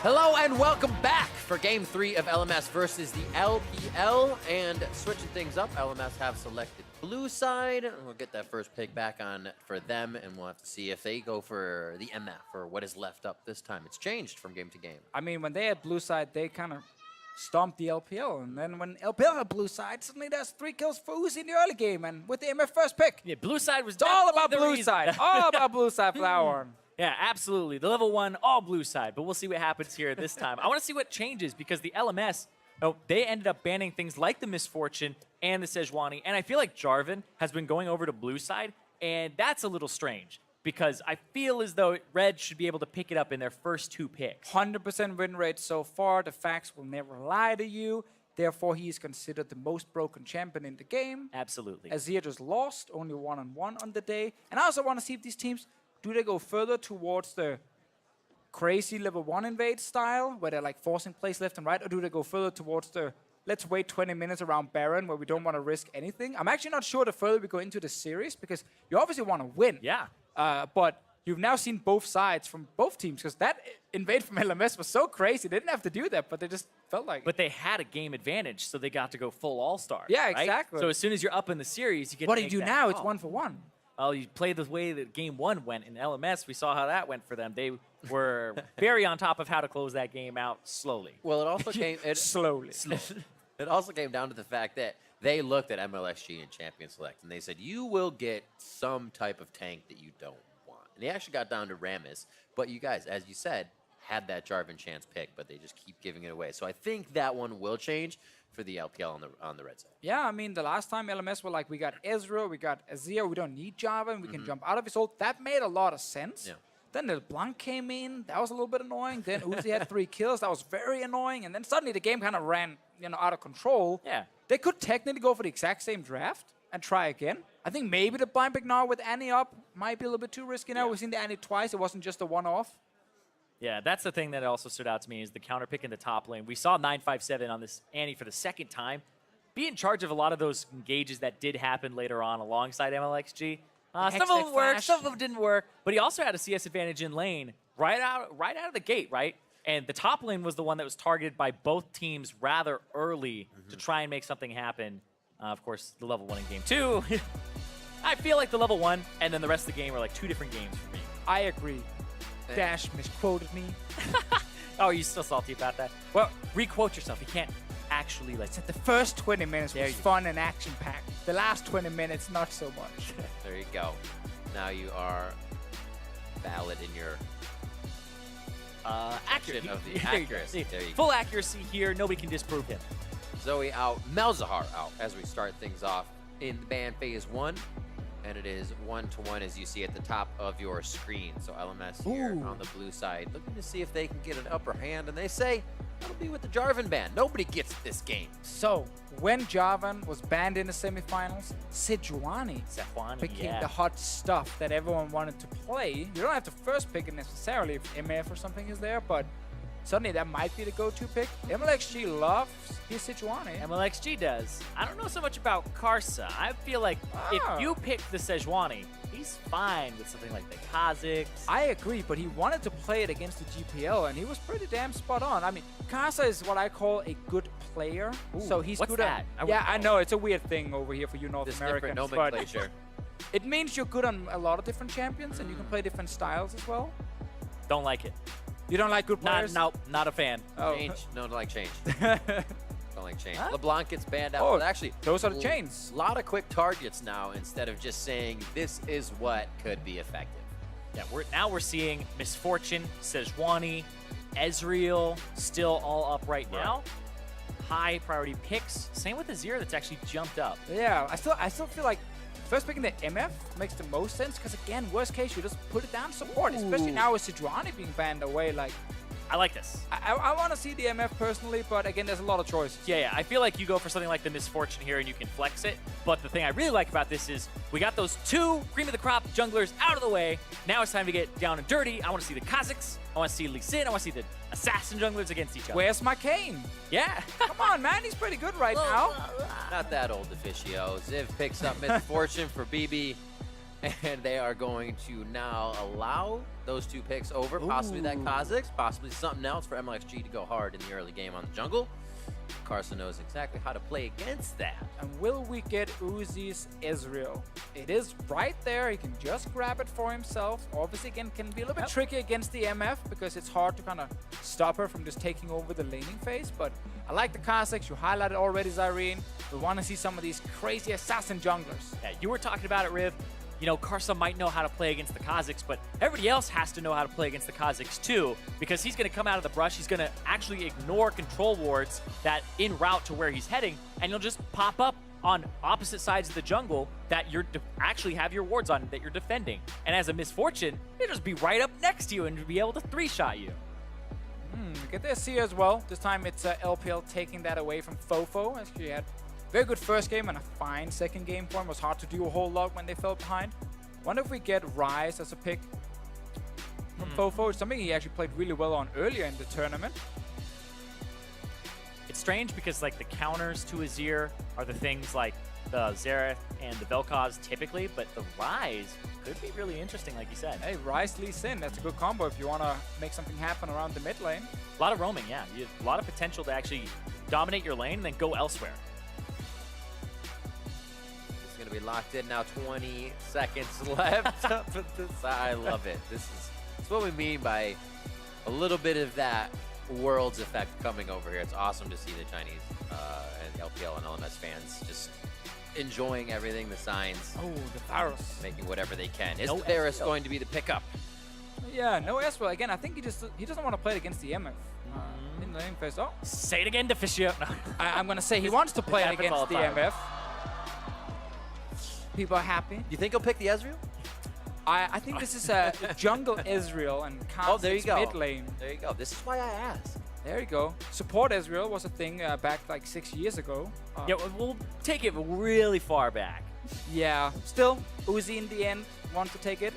Hello and welcome back for Game 3 of LMS versus the LPL. And switching things up, LMS have selected blue side. We'll get that first pick back on for them, and we'll have to see if they go for the MF or what is left up this time. It's changed from game to game. I mean, when they had blue side, they kind of stomped the LPL. And then when LPL had blue side, suddenly there's 3 kills for Uzi in the early game. And with the MF first pick, Yeah, blue side was it's all about the blue reason. side. All about blue side flower. Yeah, absolutely. The level 1, all blue side. But we'll see what happens here this time. I want to see what changes because the LMS, they ended up banning things like the Misfortune and the Sejuani. And I feel like Jarvan has been going over to blue side. And that's a little strange because I feel as though Red should be able to pick it up in their first 2 picks. 100% win rate so far. The facts will never lie to you. Therefore, he is considered the most broken champion in the game. Absolutely. Azir just lost, only 1-on-1 on the day. And I also want to see if these teams, do they go further towards the crazy level 1 invade style, where they're like forcing plays left and right, or do they go further towards the let's wait 20 minutes around Baron where we don't want to risk anything? I'm actually not sure the further we go into the series because you obviously want to win. Yeah. But you've now seen both sides from both teams because that invade from LMS was so crazy. They didn't have to do that, but they just felt like But they had a game advantage, so they got to go full all-star. Yeah, right? exactly. So as soon as you're up in the series, you get what to do you make do that now? It's call. 1-for-1. Well, you play the way that game 1 went in LMS. We saw how that went for them. They were very on top of how to close that game out slowly. Well, it also came Slowly. It also came down to the fact that they looked at Mlxg and Champion Select and they said, you will get some type of tank that you don't want. And they actually got down to Rammus. But you guys, as you said, had that Jarvan chance pick, but they just keep giving it away. So I think that one will change for the LPL on the red side. Yeah, I mean, the last time LMS were like, we got Ezreal, we got Azir, we don't need Jarvan, we can jump out of his ult. That made a lot of sense. Yeah. Then LeBlanc came in, that was a little bit annoying. Then Uzi had 3 kills, that was very annoying. And then suddenly the game kind of ran, out of control. Yeah. They could technically go for the exact same draft and try again. I think maybe the blind pick now with Annie up might be a little bit too risky now. Yeah. We've seen the Annie twice, it wasn't just a one-off. Yeah, that's the thing that also stood out to me is the counter pick in the top lane. We saw 957 on this Annie for the second time. Be in charge of a lot of those engages that did happen later on alongside Mlxg. Some of them worked, some of them didn't work. But he also had a CS advantage in lane right out of the gate, right? And the top lane was the one that was targeted by both teams rather early to try and make something happen. Of course, the level 1 in game 2. I feel like the level 1 and then the rest of the game are like 2 different games for me. I agree. Dash misquoted me. Oh, you still salty about that? Well, requote yourself. You can't actually like. The first 20 minutes There was you fun and action-packed. The last 20 minutes, not so much. There you go. Now you are valid in your Accurate. of the There you go. accuracy. There you go. Full accuracy here. Nobody can disprove him. Zoe out, Malzahar out as we start things off in the ban phase 1. And it is 1-to-1 as you see at the top of your screen. So LMS here on the blue side looking to see if they can get an upper hand. And they say that'll be with the Jarvan ban. Nobody gets this game. So, when Jarvan was banned in the semifinals, Sejuani became the hot stuff that everyone wanted to play. You don't have to first pick it necessarily if MF or something is there, but suddenly that might be the go-to pick. Mlxg loves his Sejuani. Mlxg does. I don't know so much about Karsa. I feel like if you pick the Sejuani, he's fine with something like the Kha'Zix. I agree, but he wanted to play it against the GPL, and he was pretty damn spot on. I mean, Karsa is what I call a good player. So he's what's good that? at... Yeah, I know. It's a weird thing over here for you North This Americans. different but nomenclature. it means you're good on a lot of different champions, and you can play different styles as well. Don't like it. You don't like good players? Nope, not a fan. Oh. Change? No, don't like change. Don't like change. Huh? LeBlanc gets banned out. Oh, But actually, those are the chains. A lot of quick targets now instead of just saying this is what could be effective. Yeah, now we're seeing Misfortune, Sejuani, Ezreal still all up right now. High priority picks. Same with Azir that's actually jumped up. Yeah, I still feel like first picking the MF makes the most sense because, again, worst case, you just put it down support, especially now with Sejuani being banned away. Like, I like this. I want to see the MF personally, but again, there's a lot of choices. Yeah, I feel like you go for something like the Misfortune here and you can flex it. But the thing I really like about this is we got those 2 cream of the crop junglers out of the way. Now it's time to get down and dirty. I want to see the Kha'Zix. I want to see Lee Sin. I want to see the assassin junglers against each other. Where's my Kane? Yeah. Come on, man. He's pretty good right now. Not that old, Officio. Ziv picks up Misfortune for BeBe. And they are going to now allow those 2 picks over, possibly that Kha'Zix, possibly something else for Mlxg to go hard in the early game on the jungle. Karsa knows exactly how to play against that. And will we get Uzi's Ezreal? It is right there. He can just grab it for himself. Obviously, again, can be a little bit tricky against the MF because it's hard to kind of stop her from just taking over the laning phase. But I like the Kha'Zix. You highlighted already, Zyrene. We want to see some of these crazy assassin junglers. Yeah, you were talking about it, Riv. You know, Karsa might know how to play against the Kha'Zix, but everybody else has to know how to play against the Kha'Zix too, because he's going to come out of the brush, he's going to actually ignore control wards that en route to where he's heading, and he'll just pop up on opposite sides of the jungle that you're actually have your wards on that you're defending. And as a misfortune, he'll just be right up next to you and be able to 3-shot you. Get this here as well. This time it's LPL taking that away from FoFo, as she had very good first game and a fine second game for him. It was hard to do a whole lot when they fell behind. Wonder if we get Ryze as a pick from FoFo. It's something he actually played really well on earlier in the tournament. It's strange because like the counters to Azir are the things like the Xerath and the Vel'Koz typically, but the Ryze could be really interesting, like you said. Hey, Ryze Lee Sin, that's a good combo if you want to make something happen around the mid lane. A lot of roaming, yeah. You have a lot of potential to actually dominate your lane and then go elsewhere. It's going to be locked in now. 20 seconds left. I love it. This is what we mean by a little bit of that Worlds effect coming over here. It's awesome to see the Chinese and LPL and LMS fans just enjoying everything, the signs. Oh, the Varus. Making whatever they can. Is No Varus Ezreal. going to be the pickup? Yeah, no Ezreal. Again, I think he doesn't want to play it against the MF. In the lane phase. Oh, Say it again, Deficio. No. I'm going to say he wants to play it happens all against the the time. MF. People are happy. You think he'll pick the Ezreal? I think this is a jungle Ezreal and Oh, there you Kha'Zix go. mid lane. There you go. This is why I asked. There you go. Support Ezreal was a thing back like 6 years ago. Yeah, we'll take it really far back. Yeah. Still, Uzi in the end wants to take it.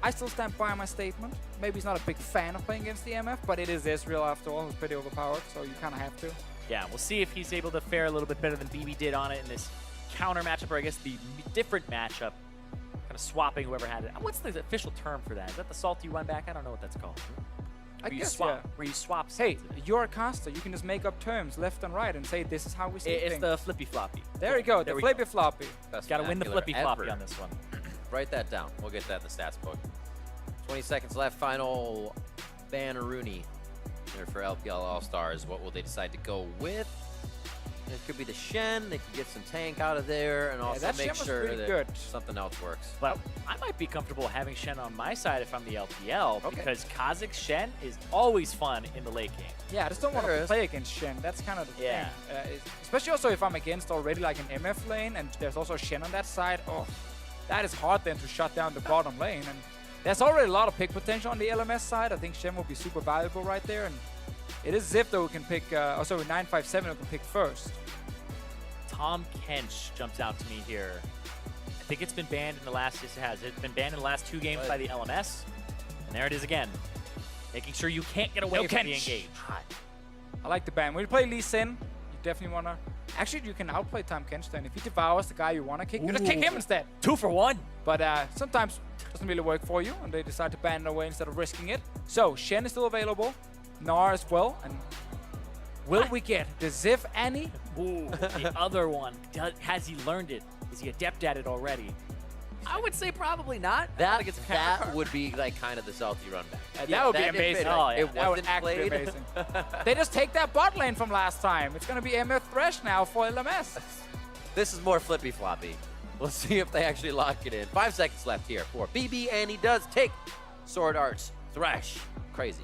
I still stand by my statement. Maybe he's not a big fan of playing against the MF, but it is Ezreal after all, who's pretty overpowered, so you kind of have to. Yeah, we'll see if he's able to fare a little bit better than BeBe did on it in this counter matchup, or I guess the different matchup. Kind of swapping whoever had it. What's the official term for that? Is that the salty run back? I don't know what that's called. I Where you guess, swap, yeah. Where you swap. Hey, sides. you're a caster. You can just make up terms left and right and say this is how we see It's things. the flippy floppy. There you go, the we flippy floppy. Best Got to win the vernacular flippy floppy ever. on this one. Write that down. We'll get that in the stats book. 20 seconds left. Final Banneroonie there for LPL All-Stars. What will they decide to go with? It could be the Shen. They could get some tank out of there and also that make Shen was sure pretty that good. something else works. But I might be comfortable having Shen on my side if I'm the LPL, Okay. because Kha'Zix Shen is always fun in the late game. Yeah, I just don't want There to is. play against Shen. That's kind of the Yeah. thing. Especially also if I'm against already like an MF lane and there's also Shen on that side. Oh, that is hard then to shut down the bottom lane. And there's already a lot of pick potential on the LMS side. I think Shen will be super valuable right there. And it is Ziv though who can pick, also 957 who can pick first. Tom Kench jumps out to me here. I think it's been banned in the last, yes it has. It's been banned in the last 2 games by the LMS. And there it is again. Making sure you can't get away No from the Kench. engage. I like the ban. When you play Lee Sin, you definitely want to... Actually, you can outplay Tom Kench then. If he devours the guy you want to kick, you just kick him Ooh. instead. 2 for 1. But sometimes it doesn't really work for you, and they decide to ban it away instead of risking it. So, Shen is still available. Gnar as well. And will we get the Ziv Annie? Ooh, the other one. Has he learned it? Is he adept at it already? I would say probably not. I That think it's a that counter. would be like kind of the salty run back. That would be if amazing. Oh, yeah. It That would wasn't actually be played. amazing. They just take that bot lane from last time. It's going to be MF Thresh now for LMS. This is more flippy floppy. We'll see if they actually lock it in. 5 seconds left here for BeBe, and he does take SwordArt's Thresh. Crazy.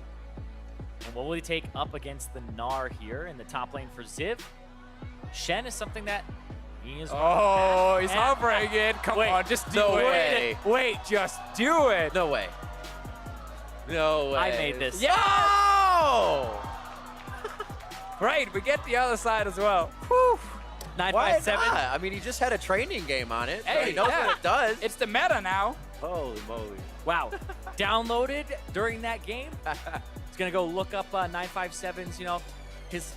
And what will he take up against the Gnar here in the top lane for Ziv? Shen is something that he is... Oh, he's And- hovering it. Come Wait, on, just do no it. way. Wait, just do it. No way. No way. I made this. Yeah! Oh! Right, we get the other side as well. Whew. Why 957. not? I mean, he just had a training game on it. So Hey, he knows yeah. what it does. It's the meta now. Holy moly. Wow. Downloaded during that game. He's going to go look up 957's, you know, his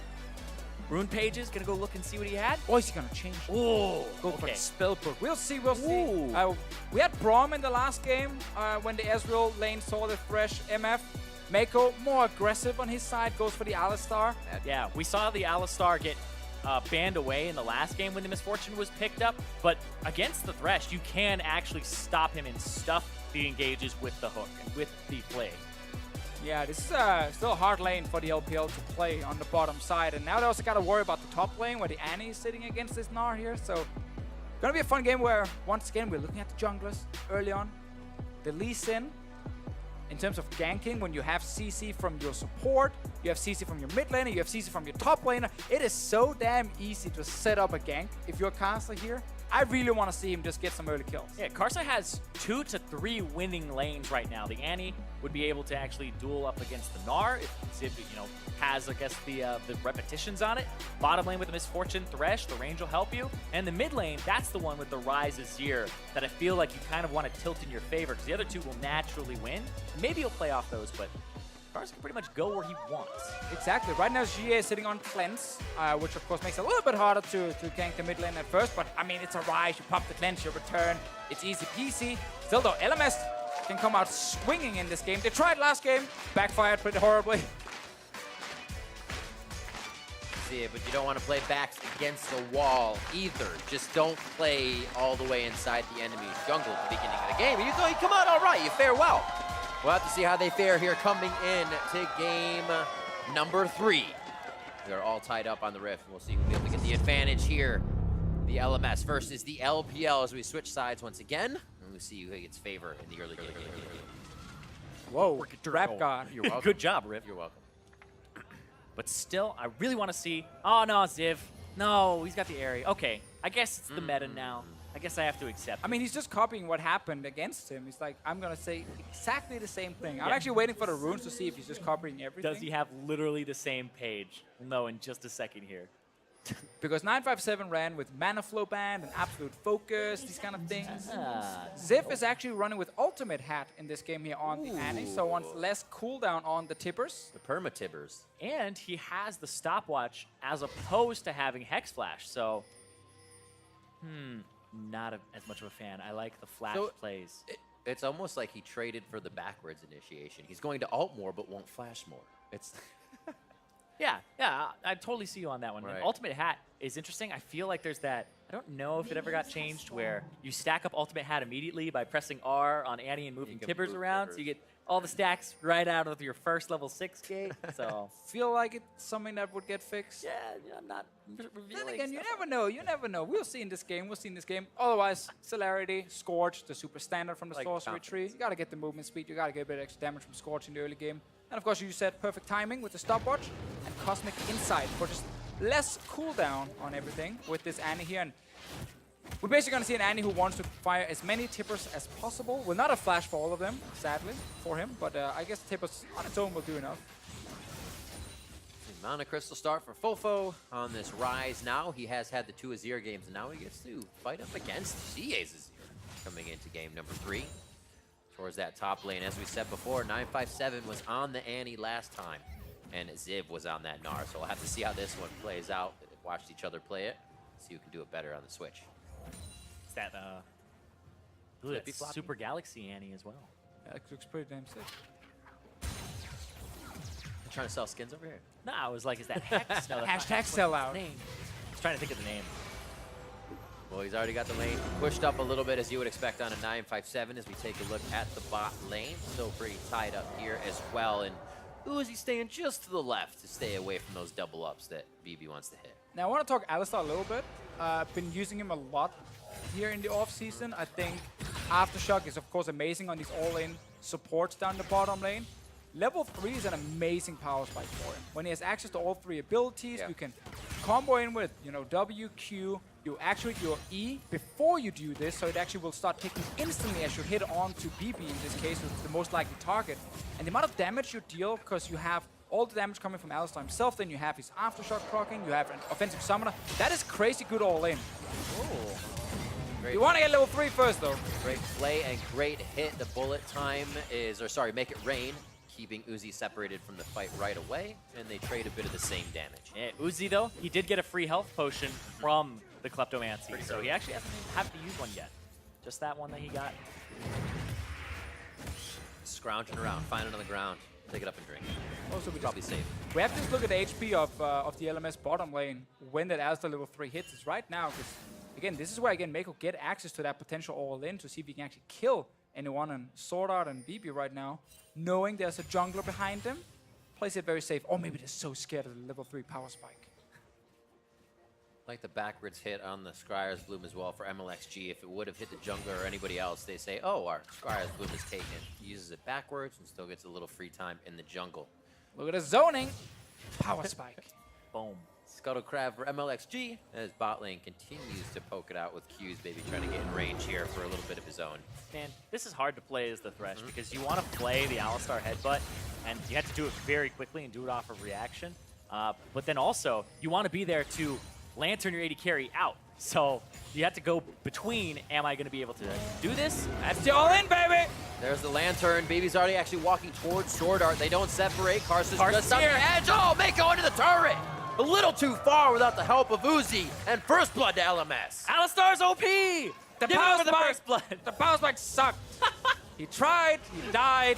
Rune Pages, gonna go look and see what he had. Or is he gonna change? Oh, Go for the okay. Spellbook. We'll see, we'll Ooh. see. We had Braum in the last game when the Ezreal lane saw the Thresh MF. Meiko, more aggressive on his side, goes for the Alistar. Yeah, we saw the Alistar get banned away in the last game when the Misfortune was picked up, but against the Thresh, you can actually stop him and stuff the engages with the hook and with the play. Yeah, this is still a hard lane for the LPL to play on the bottom side, and now they also got to worry about the top lane where the Annie is sitting against this Gnar here, so gonna be a fun game where, once again, we're looking at the junglers early on. The Lee Sin, in terms of ganking, when you have CC from your support, you have CC from your mid laner, you have CC from your top laner, it is so damn easy to set up a gank if you're Karsa here. I really want to see him just get some early kills. Yeah, Karsa has 2 to 3 winning lanes right now. The Annie would be able to actually duel up against the Gnar if Ziv, has, I guess, the repetitions on it. Bottom lane with the Misfortune Thresh, the range will help you. And the mid lane, that's the one with the Ryze Azir that I feel like you kind of want to tilt in your favor because the other two will naturally win. Maybe he'll play off those, but Karsa can pretty much go where he wants. Exactly. Right now, Xiye is sitting on Cleanse, which of course makes it a little bit harder to gank the mid lane at first. But I mean, it's a Ryze. You pop the Cleanse, you return. It's easy peasy. Still though, LMS can come out swinging in this game. They tried last game, backfired pretty horribly. See it, but you don't want to play backs against the wall either. Just don't play all the way inside the enemy's jungle at the beginning of the game. You come out all right. You fare well. We'll have to see how they fare here coming in to game number 3. They're all tied up on the rift. We'll see who'll be able to get the advantage here. The LMS versus the LPL as we switch sides once again. And we'll see who gets favor in the early game. Whoa, Trap God. You're welcome. Good job, Riv. You're welcome. But still, I really want to see... Oh, no, Ziv. No, he's got the area. Okay, I guess it's the meta now. I guess I have to accept I mean, he's just copying what happened against him. He's like, I'm going to say exactly the same thing. I'm actually waiting for the runes to see if he's just copying everything. Does he have literally the same page? We'll know in just a second here. Because 957 ran with Mana Flow Band and Absolute Focus, these kind of things. Ziv is actually running with Ultimate Hat in this game here on the Annie, so wants less cooldown on the Tippers. The perma-tibbers. And he has the stopwatch as opposed to having Hex Flash, so... not as much of a fan. I like the flash plays. It's almost like he traded for the backwards initiation. He's going to ult more, but won't flash more. It's... Yeah, I totally see you on that one. Right. And Ultimate Hat is interesting. I feel like there's that, I don't know if it ever got changed, where you stack up Ultimate Hat immediately by pressing R on Annie and moving can Tibbers move around, so you get all the stacks right out of your first level 6 gate. So Feel like it's something that would get fixed. yeah, I'm not revealing. Then again, you stuff. never know. You never know. We'll see in this game. Otherwise, Celerity, Scorch, the super standard from the Like sorcery tree. confidence. You gotta get the movement speed. You gotta get a bit extra damage from Scorch in the early game. And of course, you said perfect timing with the stopwatch and Cosmic Insight for just less cooldown on everything with this Annie here. And we're basically gonna see an Annie who wants to fire as many Tippers as possible. Will not have flash for all of them, sadly, for him. But I guess Tippers on its own will do enough. Mana Crystal start for FoFo on this Ryze now. He has had the 2 Azir games, and now he gets to fight up against Xiye Azir coming into game number 3. Towards that top lane. As we said before, 957 was on the Annie last time, and Ziv was on that Gnar. So we'll have to see how this one plays out. They've watched each other play it. See who can do it better on the switch. It's that, Flippy that's floppy. Super Galaxy Annie as well. Yeah, it looks pretty damn sick. I'm trying to sell skins over here. No, I was like, is that Hex? No, that's not Hashtag Hex. What's its sellout. name? I was trying to think of the name. Well, he's already got the lane pushed up a little bit, as you would expect on a 957, as we take a look at the bot lane. Still pretty tied up here as well. And Uzi staying just to the left to stay away from those double ups that BeBe wants to hit. Now, I want to talk Alistar a little bit. I've been using him a lot here in the off-season. I think Aftershock is, of course, amazing on these all-in supports down the bottom lane. Level 3 is an amazing power spike for him. When he has access to all 3 abilities, you can combo in with, W, Q, you actuate your E before you do this, so it actually will start ticking instantly as you hit on to BeBe in this case, which is the most likely target. And the amount of damage you deal, because you have all the damage coming from Alistar himself, then you have his Aftershock proccing, you have an offensive summoner. That is crazy good all in. Great. You want to get level 3 first, though. Great play and great hit. The bullet time is, make it rain. keeping Uzi separated from the fight right away, and they trade a bit of the same damage. Yeah, Uzi, though, he did get a free health potion from the Kleptomancy, so he actually hasn't had to use one yet. Just that one that he got. Scrounging around, find it on the ground, take it up and drink. Also, we Probably safe. We have to just look at the HP of the LMS bottom lane when that Alistar level 3 hits. It's right now, because, again, this is where, again, Meiko get access to that potential all-in to see if he can actually kill anyone on SwordArt and BeBe right now, knowing there's a jungler behind them. Plays it very safe. Or maybe they're so scared of the level 3 power spike. Like the backwards hit on the Scryer's Bloom as well for Mlxg. If it would have hit the jungler or anybody else, they say, oh, our Scryer's Bloom is taken. He uses it backwards and still gets a little free time in the jungle. Look at the zoning. Power spike. Boom. Scuttle Crab for Mlxg as bot lane continues to poke it out with Q's baby trying to get in range here for a little bit of his own. Man, this is hard to play as the Thresh because you want to play the Alistar headbutt, and you have to do it very quickly and do it off of reaction. But then also, you want to be there to Lantern your AD carry out. So you have to go between, am I going to be able to do this? That's the all-in, baby! There's the Lantern. BeBe's already actually walking towards SwordArt. They don't separate. Karsa's just on the here. edge. Oh, Meiko into the turret! A little too far without the help of Uzi. And first blood to LMS. Alistar's OP! The Give it power over the spike. first blood. The power spike sucked. He tried, he died,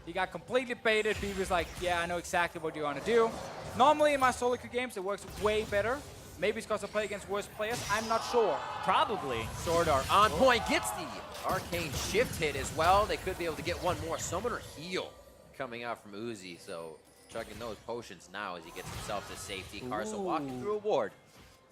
he got completely baited. BeBe was like, yeah, I know exactly what you're gonna do. Normally in my solo queue games, it works way better. Maybe it's because I play against worse players, I'm not sure. Probably. SwordArt on point, gets the arcane shift hit as well. They could be able to get one more summoner heal coming out from Uzi. So chugging those potions now as he gets himself to safety. Karsa walking through a ward.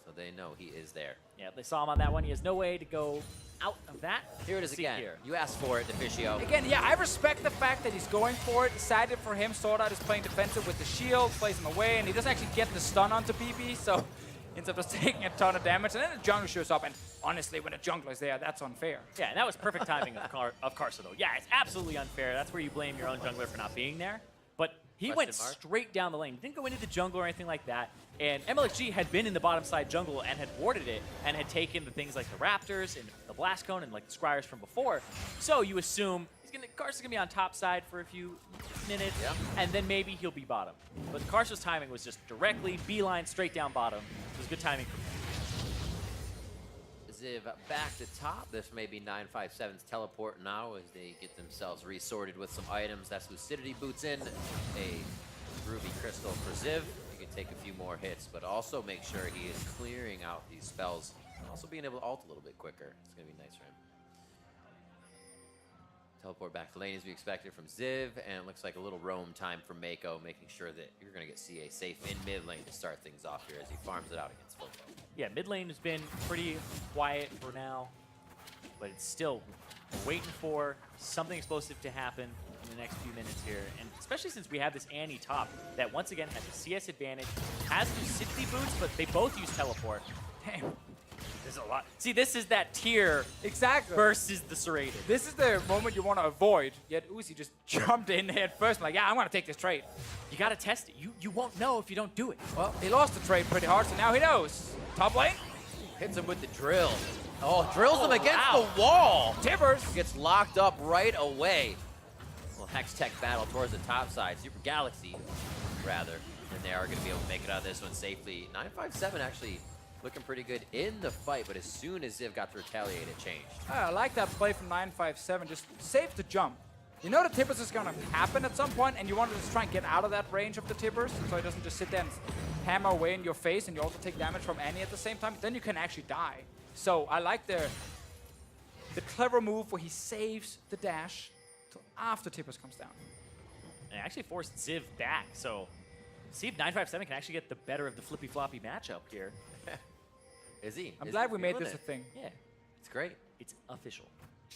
So they know he is there. Yeah, they saw him on that one. He has no way to go out of that. Here it is See again. here. You asked for it, Deficio. Again, yeah, I respect the fact that he's going for it. Sadly for him, SwordArt is playing defensive with the shield, plays him away, and he doesn't actually get the stun onto BeBe, so ends up just taking a ton of damage. And then the jungler shows up, and honestly, when a jungler is there, that's unfair. Yeah, and that was perfect timing of Karsa, though. Yeah, it's absolutely unfair. That's where you blame your own jungler for not being there. But he went straight down the lane. Didn't go into the jungle or anything like that. And Mlxg had been in the bottom side jungle and had warded it and had taken the things like the Raptors and the Blast Cone and like the Scryers from before. So you assume Karsa's gonna be on top side for a few minutes, and then maybe he'll be bottom. But Karsa's timing was just directly beeline straight down bottom. It was good timing for him. Ziv back to top. This may be 957's teleport now as they get themselves resorted with some items. That's Lucidity boots in. A Ruby Crystal for Ziv. He can take a few more hits, but also make sure he is clearing out these spells. And also being able to ult a little bit quicker. It's going to be nice for him. Teleport back to lane as we expected from Ziv, and it looks like a little roam time for Meiko, making sure that you're going to get Xiye safe in mid lane to start things off here as he farms it out against FoFo. Yeah, mid lane has been pretty quiet for now, but it's still waiting for something explosive to happen in the next few minutes here. And especially since we have this Annie top that once again has a CS advantage, has Lucidity boots, but they both use teleport. Damn. There's a lot. See, this is that tier versus the serrated. This is the moment you want to avoid, yet Uzi just jumped in head first, like, yeah, I'm going to take this trade. You got to test it. You won't know if you don't do it. Well, he lost the trade pretty hard, so now he knows. Top lane. Hits him with the drill. Oh, drills him against the wall. Tibbers. Gets locked up right away. Well, Hex Tech battle towards the top side. Super Galaxy, rather. And they are going to be able to make it out of this one safely. 957 actually looking pretty good in the fight, but as soon as Ziv got to retaliate, it changed. I like that play from 957. Just save the jump. You know the tippers is going to happen at some point, and you want to just try and get out of that range of the tippers, so it doesn't just sit there and hammer away in your face, and you also take damage from Annie at the same time. Then you can actually die. So I like the clever move where he saves the dash till after tippers comes down. And it actually forced Ziv back, so see if 957 can actually get the better of the flippy-floppy matchup here. Is he? I'm glad we made this a thing. Yeah. It's great. It's official.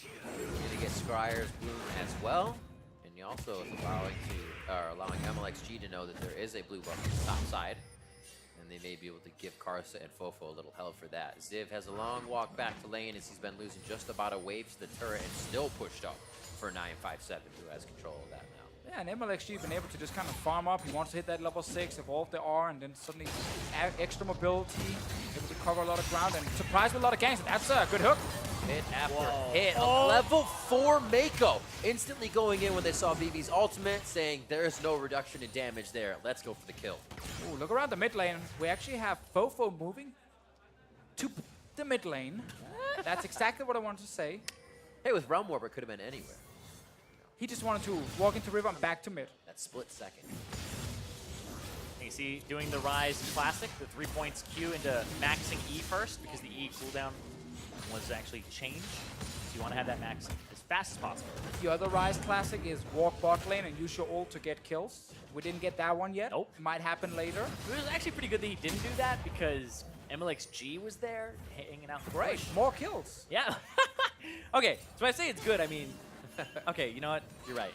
Gonna get Scryer's Bloom as well. And you also is allowing Mlxg to know that there is a blue buff on the top side. And they may be able to give Karsa and FoFo a little help for that. Ziv has a long walk back to lane as he's been losing just about a wave to the turret and still pushed up for 957, who has control of that now. Yeah, and Mlxg been able to just kind of farm up. He wants to hit that level 6, evolve the R, and then suddenly add extra mobility, able to cover a lot of ground, and surprise with a lot of ganks. That's a good hook. Hit after Whoa. hit. A level 4 Meiko. Instantly going in when they saw BeBe's ultimate, saying there is no reduction in damage there. Let's go for the kill. Ooh, look around the mid lane. We actually have FoFo moving to the mid lane. That's exactly what I wanted to say. Hey, with Realm Warp, it could have been anywhere. He just wanted to walk into river and back to mid. That split second. You see, doing the Ryze classic, the 3 points Q into maxing E first, because the E cooldown was actually changed. So you want to have that max as fast as possible. The other Ryze classic is walk bot lane and use your ult to get kills. We didn't get that one yet. Nope. It might happen later. It was actually pretty good that he didn't do that, because Mlxg was there, hanging out. Great, more kills. Yeah. Okay, so when I say it's good, I mean, okay, you know what? You're right.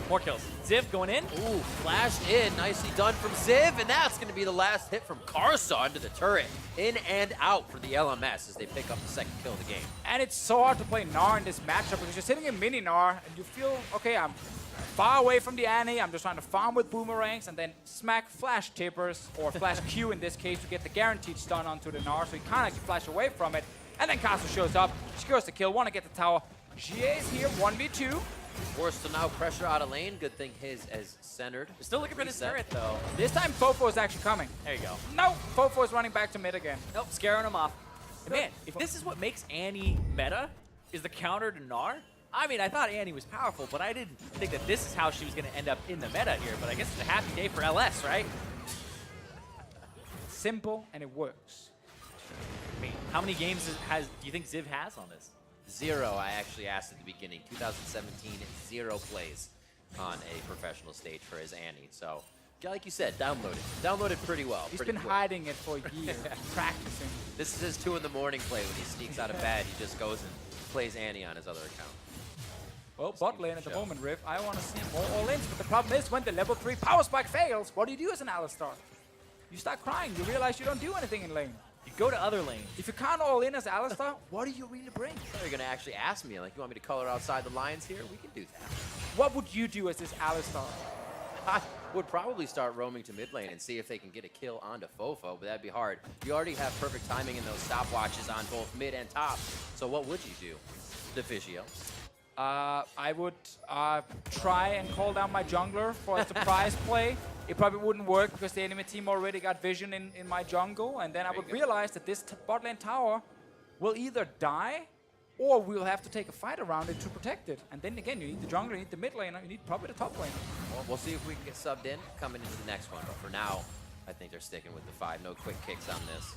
More kills. Ziv going in. Ooh, flashed in. Nicely done from Ziv, and that's going to be the last hit from Karsa onto the turret. In and out for the LMS as they pick up the second kill of the game. And it's so hard to play Gnar in this matchup because you're sitting in mini Gnar and you feel, okay, I'm far away from the Annie. I'm just trying to farm with boomerangs and then smack flash tippers, or flash Q in this case, to get the guaranteed stun onto the Gnar, so you can't actually flash away from it. And then Karsa shows up, secures the kill, want to get the tower. Xiye is here, 1v2. Forced to now pressure out of lane. Good thing his is centered. We're still looking for this Reset. turret, though. This time FoFo is actually coming. There you go. No, FoFo is running back to mid again. Nope, scaring him off. And man, if this is what makes Annie meta, is the counter to Gnar, I mean, I thought Annie was powerful, but I didn't think that this is how she was going to end up in the meta here. But I guess it's a happy day for LS, right? Simple, and it works. I mean, how many games do you think Ziv has on this? 0, I actually asked at the beginning. 2017, 0 plays on a professional stage for his Annie. So, like you said, downloaded. Downloaded pretty well. He's pretty been quick. hiding it for years, practicing. This is his 2 in the morning play when he sneaks out of bed. He just goes and plays Annie on his other account. Well, bot lane at the Show. moment, Riff. I want to see more all-ins, but the problem is when the level 3 power spike fails, what do you do as an Alistar? You start crying. You realize you don't do anything in lane. You go to other lanes. If you can't all-in as Alistar, what do you really bring? They're going to actually ask me, like, you want me to color outside the lines here? We can do that. What would you do as this Alistar? I would probably start roaming to mid lane and see if they can get a kill onto FoFo, but that'd be hard. You already have perfect timing in those stopwatches on both mid and top. So what would you do, Defigio? I would try and call down my jungler for a surprise play. It probably wouldn't work because the enemy team already got vision in my jungle, and then I would realize that this bot lane tower will either die or we'll have to take a fight around it to protect it. And then again, you need the jungler, you need the mid laner, you need probably the top laner. Well, we'll see if we can get subbed in coming into the next one. But for now, I think they're sticking with the 5. No quick kicks on this.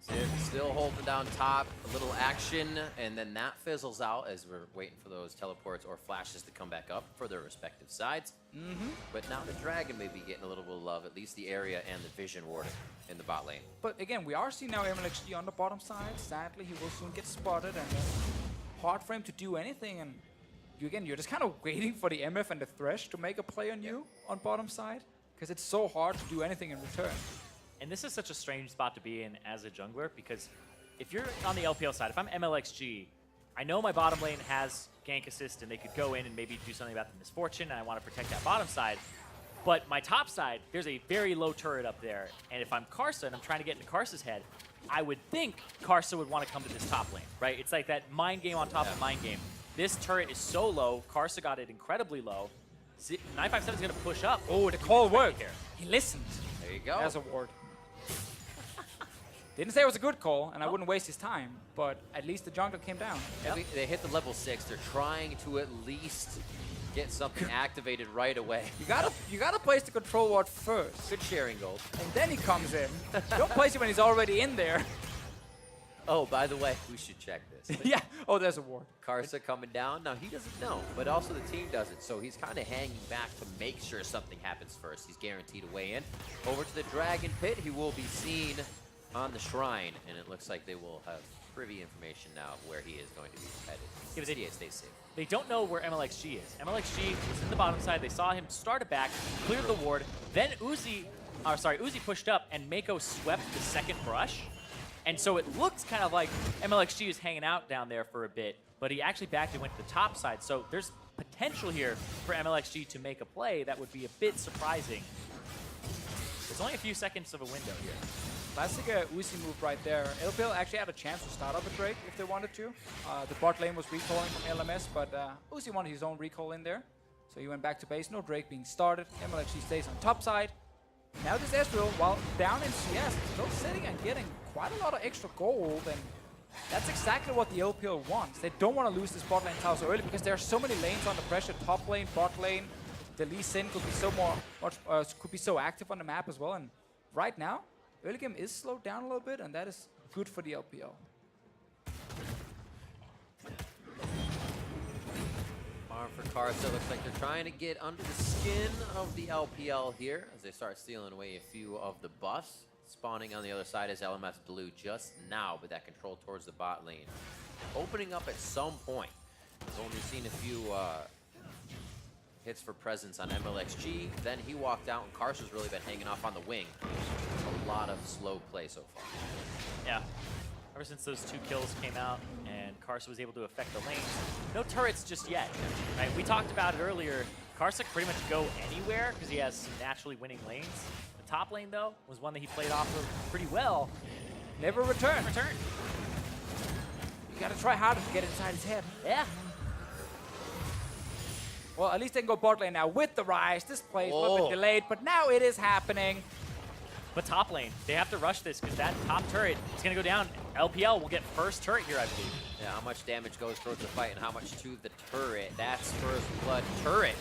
Ziv still holding down top, a little action, and then that fizzles out as we're waiting for those teleports or flashes to come back up for their respective sides. But now the dragon may be getting a little bit of love, at least the area and the vision ward in the bot lane. But again, we are seeing now Mlxg on the bottom side. Sadly, he will soon get spotted, and hard for him to do anything. And you're just kind of waiting for the MF and the Thresh to make a play on you on bottom side, because it's so hard to do anything in return. And this is such a strange spot to be in as a jungler, because if you're on the LPL side, if I'm Mlxg, I know my bottom lane has gank assist and they could go in and maybe do something about the misfortune, and I want to protect that bottom side. But my top side, there's a very low turret up there, and if I'm Karsa and I'm trying to get into Karsa's head, I would think Karsa would want to come to this top lane, right? It's like that mind game on top of mind game. This turret is so low, Karsa got it incredibly low. 957 is going to push up. Oh, the call worked. He listened. There you go. As a ward. Didn't say it was a good call, and I wouldn't waste his time, but at least the jungler came down. They hit the level 6. They're trying to at least get something activated right away. You gotta place the control ward first, Good sharing gold. and then he comes in. Don't place it when he's already in there. Oh, by the way, we should check this. Yeah. Oh, there's a ward. Karsa coming down. Now, he doesn't know, but also the team doesn't. So he's kind of hanging back to make sure something happens first. He's guaranteed a way in. Over to the Dragon Pit. He will be seen on the Shrine, and it looks like they will have privy information now of where he is going to be headed. Xiye stays safe. They don't know where Mlxg is. Mlxg was in the bottom side. They saw him start it back, cleared the ward. Then Uzi pushed up, and Meiko swept the second brush. And so it looks kind of like Mlxg is hanging out down there for a bit, but he actually backed and went to the top side. So there's potential here for Mlxg to make a play that would be a bit surprising. There's only a few seconds of a window here. Classic Uzi move right there. LPL actually had a chance to start up a Drake if they wanted to. The bot lane was recalling from LMS, but Uzi wanted his own recall in there. So he went back to base, no Drake being started. Mlxg stays on top side. Now this Ezreal, while down in CS, still sitting and getting quite a lot of extra gold, and that's exactly what the LPL wants. They don't want to lose this bot lane tower so early because there are so many lanes under pressure. Top lane, bot lane, the Lee Sin could be so active on the map as well. And right now, early game is slowed down a little bit, and that is good for the LPL. For Karsa, looks like they're trying to get under the skin of the LPL here as they start stealing away a few of the buffs. Spawning on the other side is LMS Blue just now, but that control towards the bot lane opening up at some point. We've only seen a few hits for presence on Mlxg. Then he walked out, and Karsa's really been hanging off on the wing. A lot of slow play so far. Yeah. Ever since those 2 kills came out and Karsa was able to affect the lanes, no turrets just yet. Right? We talked about it earlier. Karsa can pretty much go anywhere because he has some naturally winning lanes. The top lane, though, was one that he played off of pretty well. Never return. You gotta try harder to get inside his head. Yeah. Well, at least they can go bot lane now with the Ryze. This play is a little bit delayed, but now it is happening. But top lane, they have to rush this because that top turret is going to go down. LPL will get first turret here, I believe. Yeah, how much damage goes towards the fight and how much to the turret. That's first blood turret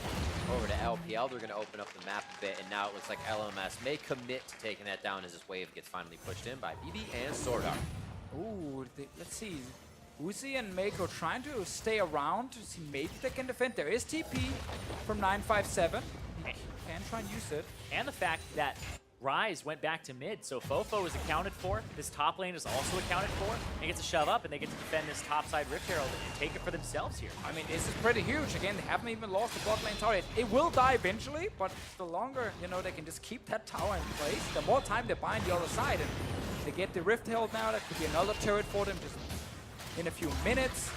over to LPL. They're going to open up the map a bit, and now it looks like LMS may commit to taking that down as this wave gets finally pushed in by BeBe and SwordArt. Ooh, let's see. Uzi and Meiko trying to stay around to see maybe they can defend. There is TP from 957. Can try and use it. And the fact that Ryze went back to mid, so FoFo is accounted for. This top lane is also accounted for. They get to shove up, and they get to defend this topside Rift Herald and take it for themselves here. I mean, this is pretty huge. Again, they haven't even lost the bot lane tower. It will die eventually, but the longer, you know, they can just keep that tower in place, the more time they buy on the other side. And they get the Rift Herald now. That could be another turret for them just in a few minutes.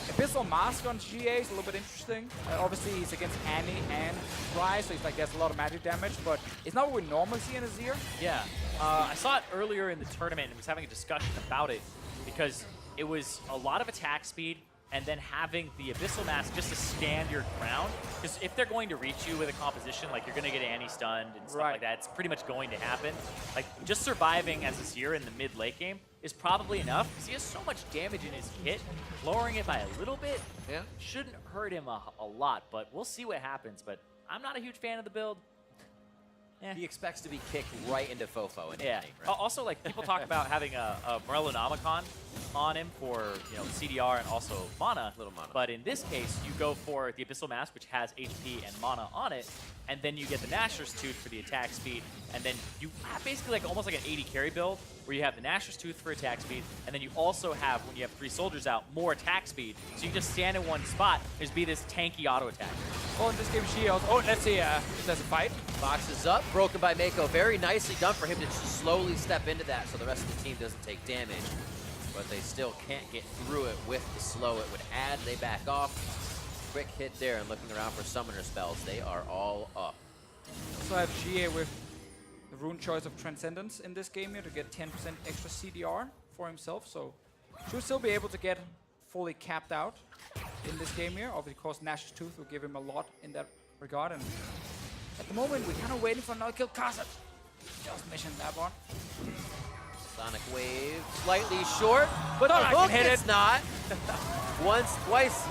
Abyssal Mask on Xiye is a little bit interesting. Obviously, he's against Annie and Ryze, so he's like, there's a lot of magic damage, but it's not what we normally see in Azir. Yeah. I saw it earlier in the tournament and was having a discussion about it because it was a lot of attack speed and then having the Abyssal Mask just to stand your ground. Because if they're going to reach you with a composition, like you're going to get Annie stunned and stuff like that, it's pretty much going to happen. Like, just surviving as Azir in the mid-late game is probably enough because he has so much damage in his kit. Lowering it by a little bit shouldn't hurt him a lot, but we'll see what happens. But I'm not a huge fan of the build. He expects to be kicked right into FoFo. Yeah. Right? Also, like, people talk about having a Morellonomicon on him for, you know, CDR and also mana. Little mana. But in this case, you go for the Abyssal Mask, which has HP and mana on it, and then you get the Nashor's Tooth for the attack speed, and then you have basically like almost like an 80 carry build, where you have the Nashor's Tooth for attack speed, and then you also have, when you have 3 soldiers out, more attack speed. So you just stand in one spot, there's be this tanky auto attack. Well, in this game, Xiye. Oh, let's see if there's a fight. Boxes up, broken by Meiko. Very nicely done for him to just slowly step into that so the rest of the team doesn't take damage. But they still can't get through it with the slow. It would add, they back off. Quick hit there, and looking around for summoner spells. They are all up. Also have Xiye with the rune choice of Transcendence in this game here to get 10% extra CDR for himself. So should still be able to get fully capped out in this game here. Obviously, of course, Nash's Tooth will give him a lot in that regard. And at the moment, we're kind of waiting for another kill. Karsa just missing that one. Sonic Wave, slightly short, but Thought the I hook could hit it's it. not. Once, twice.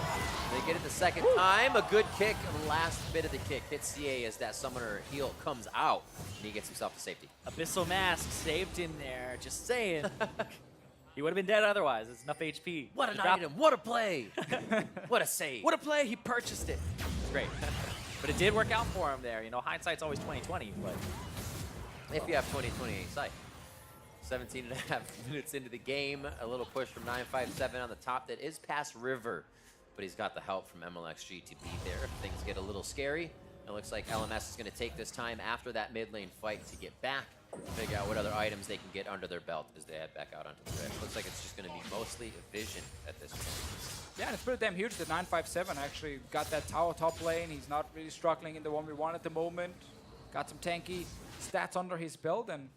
They get it the second time. A good kick. The last bit of the kick hits Xiye as that summoner heal comes out, and he gets himself to safety. Abyssal Mask saved him there, just saying. He would have been dead otherwise. It's enough HP. What an item. What a play. What a save. What a play. He purchased it. It's great. But it did work out for him there. You know, hindsight's always 20/20, but If you have 20/20 sight. 17 and a half minutes into the game. A little push from 957 on the top that is past River. But he's got the help from Mlxg to be there if things get a little scary. It looks like LMS is going to take this time after that mid lane fight to get back, figure out what other items they can get under their belt as they head back out onto the Thresh. Looks like it's just going to be mostly vision at this point. Yeah, and it's pretty damn huge that 957 actually got that tower top lane. He's not really struggling in the 1v1 at the moment. Got some tanky stats under his belt, and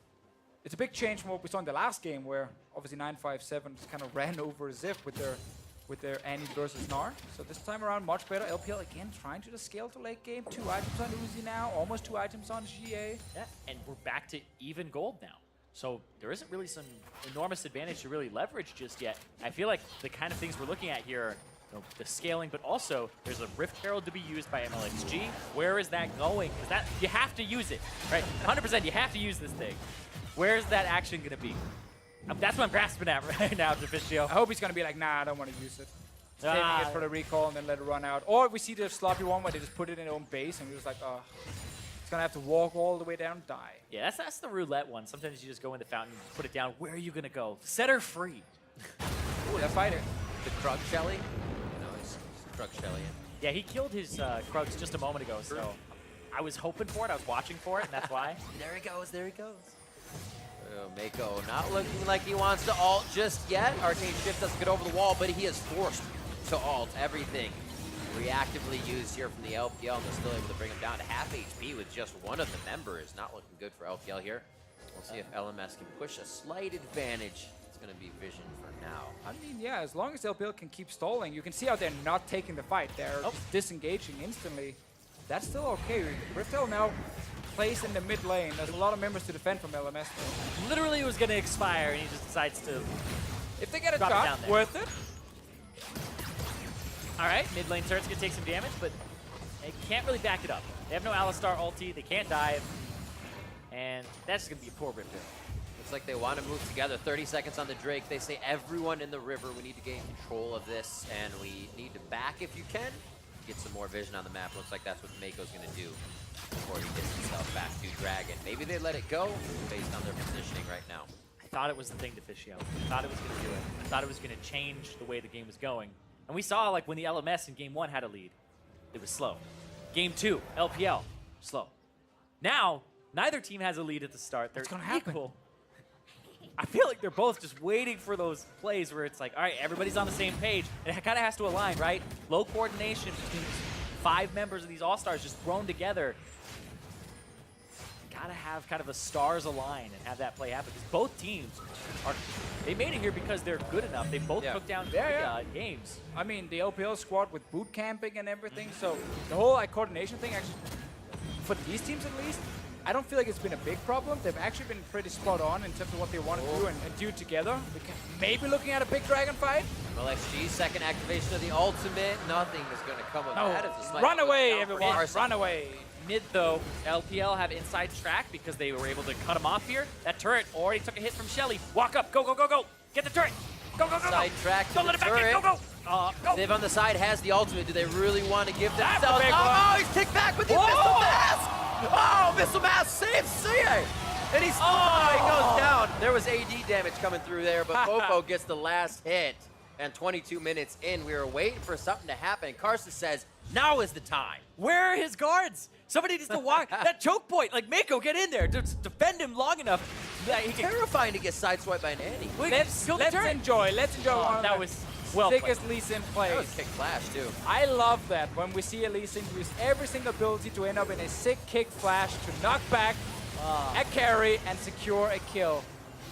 it's a big change from what we saw in the last game, where obviously 957 just kind of ran over Ziv with their Annie versus Gnar. So this time around, much better. LPL again trying to just scale to late game. 2 items on Uzi now, almost 2 items on Xiye. Yeah, and we're back to even gold now. So there isn't really some enormous advantage to really leverage just yet. I feel like the kind of things we're looking at here are, you know, the scaling, but also there's a Rift Herald to be used by Mlxg. Where is that going? Because that you have to use it, right? 100%, you have to use this thing. Where's that action going to be? That's what I'm grasping at right now, Deficio. I hope he's going to be like, nah, I don't want to use it. Saving it for the recall and then let it run out. Or we see the sloppy one where they just put it in their own base and we're just like, oh, it's going to have to walk all the way down and die. Yeah, that's the roulette one. Sometimes you just go in the fountain, and put it down. Where are you going to go? Set her free. Ooh, that fighter. The Krug Shelly? No, he's Krug Shelly. Yeah, he killed his Krugs just a moment ago, so I was hoping for it. I was watching for it, and that's why. There he goes, there he goes. Meiko not looking like he wants to ult just yet. Arcane Shift doesn't get over the wall, but he is forced to ult everything. Reactively used here from the LPL, and they're still able to bring him down to half HP with just one of the members. Not looking good for LPL here. We'll see if LMS can push a slight advantage. It's going to be Vision for now. I mean, yeah, as long as LPL can keep stalling, you can see how they're not taking the fight. They're just disengaging instantly. That's still okay. Riftel now plays in the mid lane. There's a lot of members to defend from LMS though. Literally it was going to expire, and he just decides to If they get a drop it down shot, there. worth it. All right, mid lane turret's going to take some damage, but they can't really back it up. They have no Alistar ulti. They can't dive. And that's going to be a poor Rifter. Looks like they want to move together. 30 seconds on the Drake. They say everyone in the river, we need to gain control of this, and we need to back if you can. Get some more vision on the map. Looks like that's what Meiko's going to do before he gets himself back to Dragon. Maybe they let it go based on their positioning right now. I thought it was the thing, Deficio. I thought it was going to do it. I thought it was going to change the way the game was going. And we saw, like, when the LMS in Game 1 had a lead, it was slow. Game 2, LPL, slow. Now, neither team has a lead at the start. They're gonna happen? equal. I feel like they're both just waiting for those plays where it's like, all right, everybody's on the same page. And it kind of has to align, right? Low coordination between 5 members of these All-Stars just thrown together. Gotta have kind of the stars align and have that play happen. Because both teams they made it here because they're good enough. They both took down games. I mean, the LPL squad with boot camping and everything. So the whole coordination thing, actually, for these teams at least, I don't feel like it's been a big problem. They've actually been pretty spot on in terms of what they want to do and do together. We can maybe looking at a big dragon fight. Mlxg, second activation of the ultimate. Nothing is going to come of that. It's a Run away, down for everyone. Karsa. Run away. Mid, though, LPL have inside track because they were able to cut him off here. That turret already took a hit from Shelly. Walk up. Go, go, go, go. Get the turret. Go, go, go, go. Side track to Don't the let it back in. turret. Go, go. Go. Ziv on the side has the ultimate. Do they really want to give That's a themselves? big Oh, one. he's kicked back with the Missile Mask! Oh, Missile Mask saves Xiye! And he's he goes down. There was AD damage coming through there, but FoFo gets the last hit. And 22 minutes in, we were waiting for something to happen. Karsa says, now is the time. Where are his guards? Somebody needs to walk. That choke point. Like, Meiko, get in there. Just defend him long enough that he can. Terrifying to get sideswiped by an Annie. Let's kill the turret. enjoy. Let's enjoy one of That the was well played. thickest Lee Sin plays. That was kick flash, too. I love that when we see a Lee Sin use every single ability to end up in a sick kick flash to knock back a carry and secure a kill.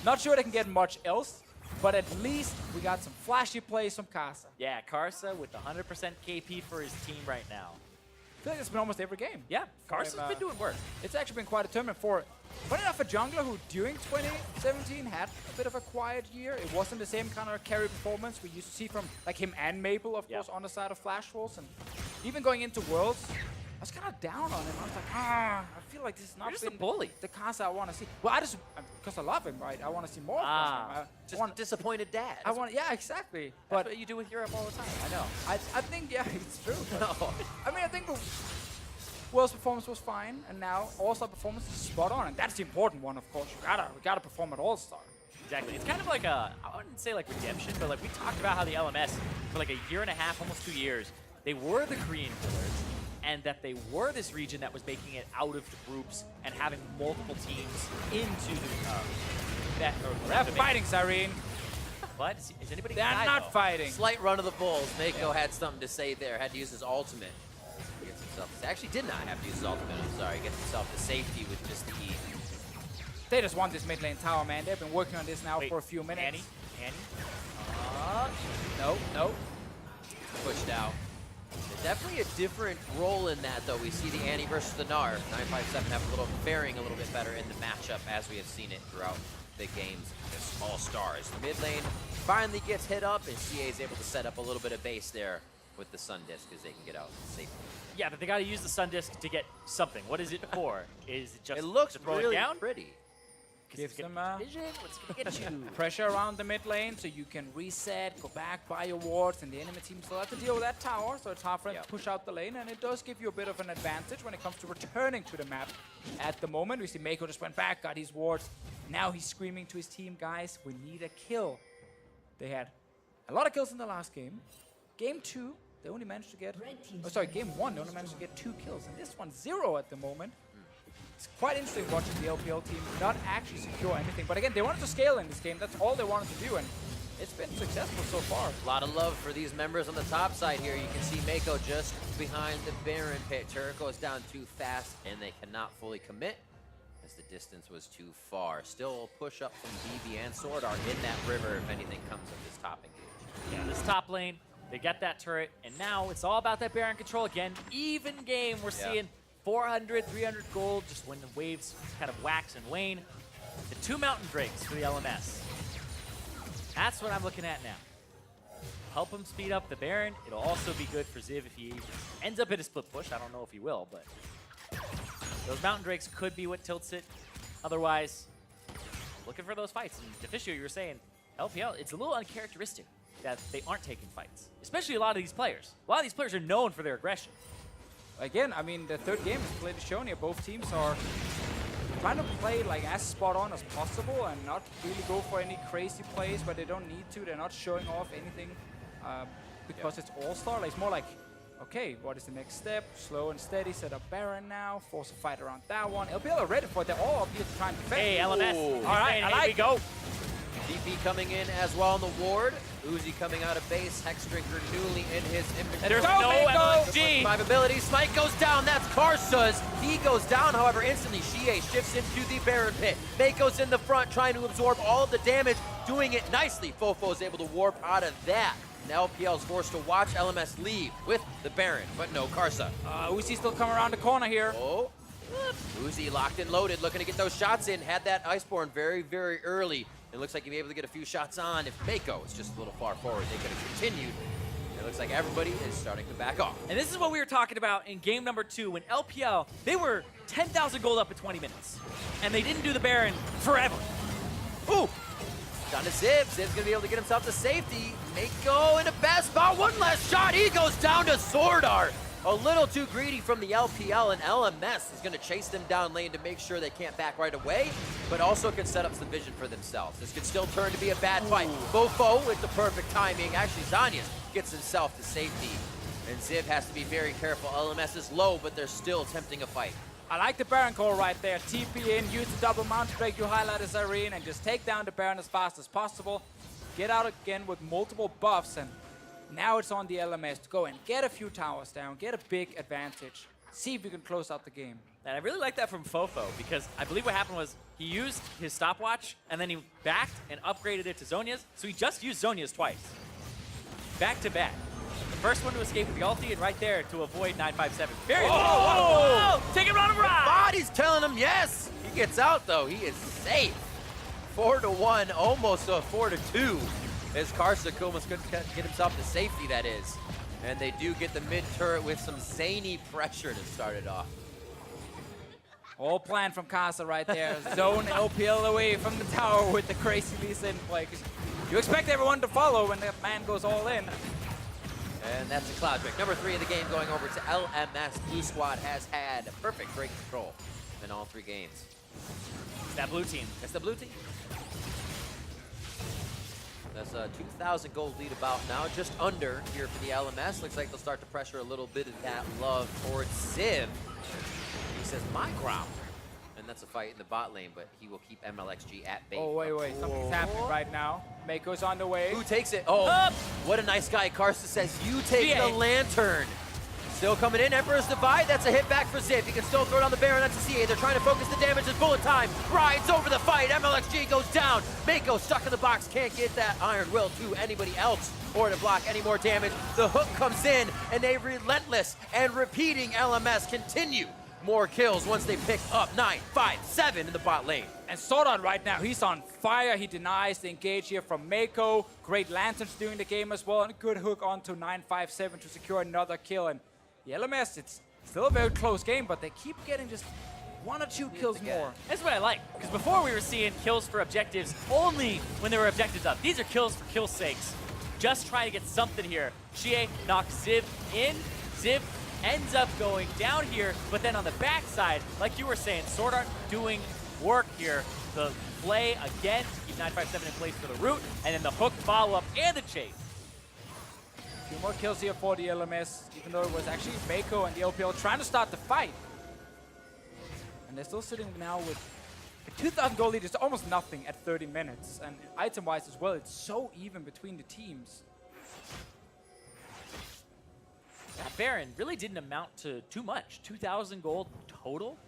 Not sure they can get much else, but at least we got some flashy plays from Karsa. Yeah, Karsa with 100% KP for his team right now. I feel like it's been almost every game. Yeah, Karsa's been doing work. It's actually been quite a tournament for, funny enough, a jungler who during 2017 had a bit of a quiet year. It wasn't the same kind of carry performance we used to see from like him and Maple, of course, on the side of Flash Wolves. And even going into Worlds, I was kind of down on him. I was like, I feel like this is not You're just a been bully. the Karsa I want to see. Well, because I love him, right? I want to see more from him. Just a disappointed dad. Yeah, exactly. That's But what you do with Europe all the time. I know. I think, yeah, it's true. but- No. I mean, I think World's performance was fine, and now All-Star performance is spot on, and that's the important one, of course. We gotta perform at All-Star. Exactly. It's kind of like I wouldn't say like redemption, but like we talked about how the LMS for like a year and a half, almost 2 years, they were the Korean killers, and that they were this region that was making it out of the groups and having multiple teams into the They're fighting, Cyrene. What? Is anybody They're gonna die, not though? fighting. Slight run of the bulls. Meiko had something to say there. Had to use his ultimate. Gets himself. Actually, did not have to use his ultimate. I'm sorry. Gets himself to safety with just the E. They just want this mid lane tower, man. They've been working on this now for a few minutes. Annie? No. Pushed out. Definitely a different role in that, though. We see the Annie versus the Gnar. 957 have faring a little bit better in the matchup, as we have seen it throughout the games against All Stars. The mid lane finally gets hit up, and Xiye is able to set up a little bit of base there with the Sun Disc, as they can get out safely. Yeah, but they got to use the Sun Disc to get something. What is it for? Is it just It looks to throw really it down? pretty. Gives them Vision? What's going to get you? pressure around the mid lane so you can reset, go back, buy your wards, and the enemy team still have to deal with that tower, so it's hard for them to push out the lane, and it does give you a bit of an advantage when it comes to returning to the map. At the moment, we see Meiko just went back, got his wards. Now he's screaming to his team, guys, we need a kill. They had a lot of kills in the last game. Game 2, they only managed to get... game 1, they only managed to get 2 kills, and this one's 0 at the moment. It's quite interesting watching the LPL team not actually secure anything. But again, they wanted to scale in this game. That's all they wanted to do, and it's been successful so far. A lot of love for these members on the top side here. You can see Meiko just behind the Baron pit. Turret goes down too fast, and they cannot fully commit as the distance was too far. Still a push up from BeBe and SwordArt in that river if anything comes of this top engage. Yeah, this top lane, they get that turret, and now it's all about that Baron control again. Even game, we're seeing 400, 300 gold, just when the waves kind of wax and wane. The 2 Mountain Drakes for the LMS. That's what I'm looking at now. Help him speed up the Baron. It'll also be good for Ziv if he ends up in a split push. I don't know if he will, but those Mountain Drakes could be what tilts it. Otherwise, looking for those fights. And Deficio, you were saying, LPL, it's a little uncharacteristic that they aren't taking fights, especially a lot of these players. A lot of these players are known for their aggression. Again, I mean, the third game is played shown here. Both teams are trying to play like as spot on as possible and not really go for any crazy plays, but they don't need to. They're not showing off anything because it's All-Star. Like, it's more like, okay, what is the next step? Slow and steady, set up Baron now, force a fight around that one. LPL are ready for it. They're all up here trying to defend. Hey, LMS. Ooh. All right, I like we go. DP coming in as well on the ward. Uzi coming out of base. Hexdrinker newly in his inventory. There's Go, no Meiko! Mlxg. 5 abilities. Smite goes down. That's Karsa's. He goes down, however, instantly. Xiye shifts into the Baron pit. Meiko's in the front trying to absorb all of the damage, doing it nicely. FoFo is able to warp out of that. Now LPL is forced to watch LMS leave with the Baron, but no Karsa. Uzi still coming around the corner here. Oh, Uzi locked and loaded, looking to get those shots in. Had that Iceborne very, very early. It looks like he'll be able to get a few shots on. If Meiko is just a little far forward, they could have continued. It looks like everybody is starting to back off. And this is what we were talking about in game number 2 when LPL, they were 10,000 gold up in 20 minutes. And they didn't do the Baron forever. Ooh! Down to Ziv. Ziv's going to be able to get himself to safety. Meiko in a bad spot. One last shot. He goes down to SwordArt. A little too greedy from the LPL, and LMS is going to chase them down lane to make sure they can't back right away, but also can set up some vision for themselves. This could still turn to be a bad fight. FoFo with the perfect timing. Actually, Zanyas gets himself to safety, and Ziv has to be very careful. LMS is low, but they're still attempting a fight. I like the Baron call right there. TP in, use the double mount break you highlighted, Zareen, and just take down the Baron as fast as possible. Get out again with multiple buffs, and now it's on the LMS to go and get a few towers down, get a big advantage, see if you can close out the game. And I really like that from FoFo because I believe what happened was he used his stopwatch and then he backed and upgraded it to Zhonya's. So he just used Zhonya's twice. Back to back. The first one to escape with the ulti and right there to avoid 957. Very Oh! Take him on a ride! Body's telling him yes. He gets out though. He is safe. 4-1, almost a 4-2. As Karsa almost couldn't get himself to safety, that is. And they do get the mid turret with some zany pressure to start it off. All planned from Karsa right there. Zone LPL away from the tower with the crazy Lee Sin play. 'Cause you expect everyone to follow when that man goes all in. And that's a cloud break. Number 3 of the game going over to LMS. Blue Squad has had a perfect break control in all 3 games. It's that blue team. It's the blue team. That's a 2,000 gold lead about now, just under here for the LMS. Looks like they'll start to pressure a little bit of that love towards Ziv. He says, my ground. And that's a fight in the bot lane, but he will keep Mlxg at bay. Oh, wait. Something's happening right now. Meiko's on the way. Who takes it? Oh, what a nice guy. Karsa says, you take Xiye. the lantern. Still coming in, Emperor's Divide. That's a hit back for Ziv. He can still throw down the Baron onto Xiye. They're trying to focus the damage as bullet time. Rides over the fight. Mlxg goes down. Meiko stuck in the box. Can't get that Iron Will to anybody else or to block any more damage. The hook comes in, and a relentless and repeating LMS continue. More kills once they pick up 9-5-7 in the bot lane. And SwordArt right now, he's on fire. He denies the engage here from Meiko. Great lanterns during the game as well. And a good hook onto 9-5-7 to secure another kill. And the LMS, it's still a very close game, but they keep getting just 1 or 2 kills more. That's what I like, because before we were seeing kills for objectives only when there were objectives up. These are kills for kill's sakes. Just trying to get something here. Xiye knocks Ziv in. Ziv ends up going down here, but then on the backside, like you were saying, SwordArt doing work here. The play again to keep 9-5-7 in place for the root, and then the hook follow-up and the chase. A few more kills here for the LMS, even though it was actually Meiko and the LPL trying to start the fight. And they're still sitting now with a 2,000 gold lead. It's almost nothing at 30 minutes. And item-wise as well, it's so even between the teams. That Baron really didn't amount to too much. 2,000 gold total.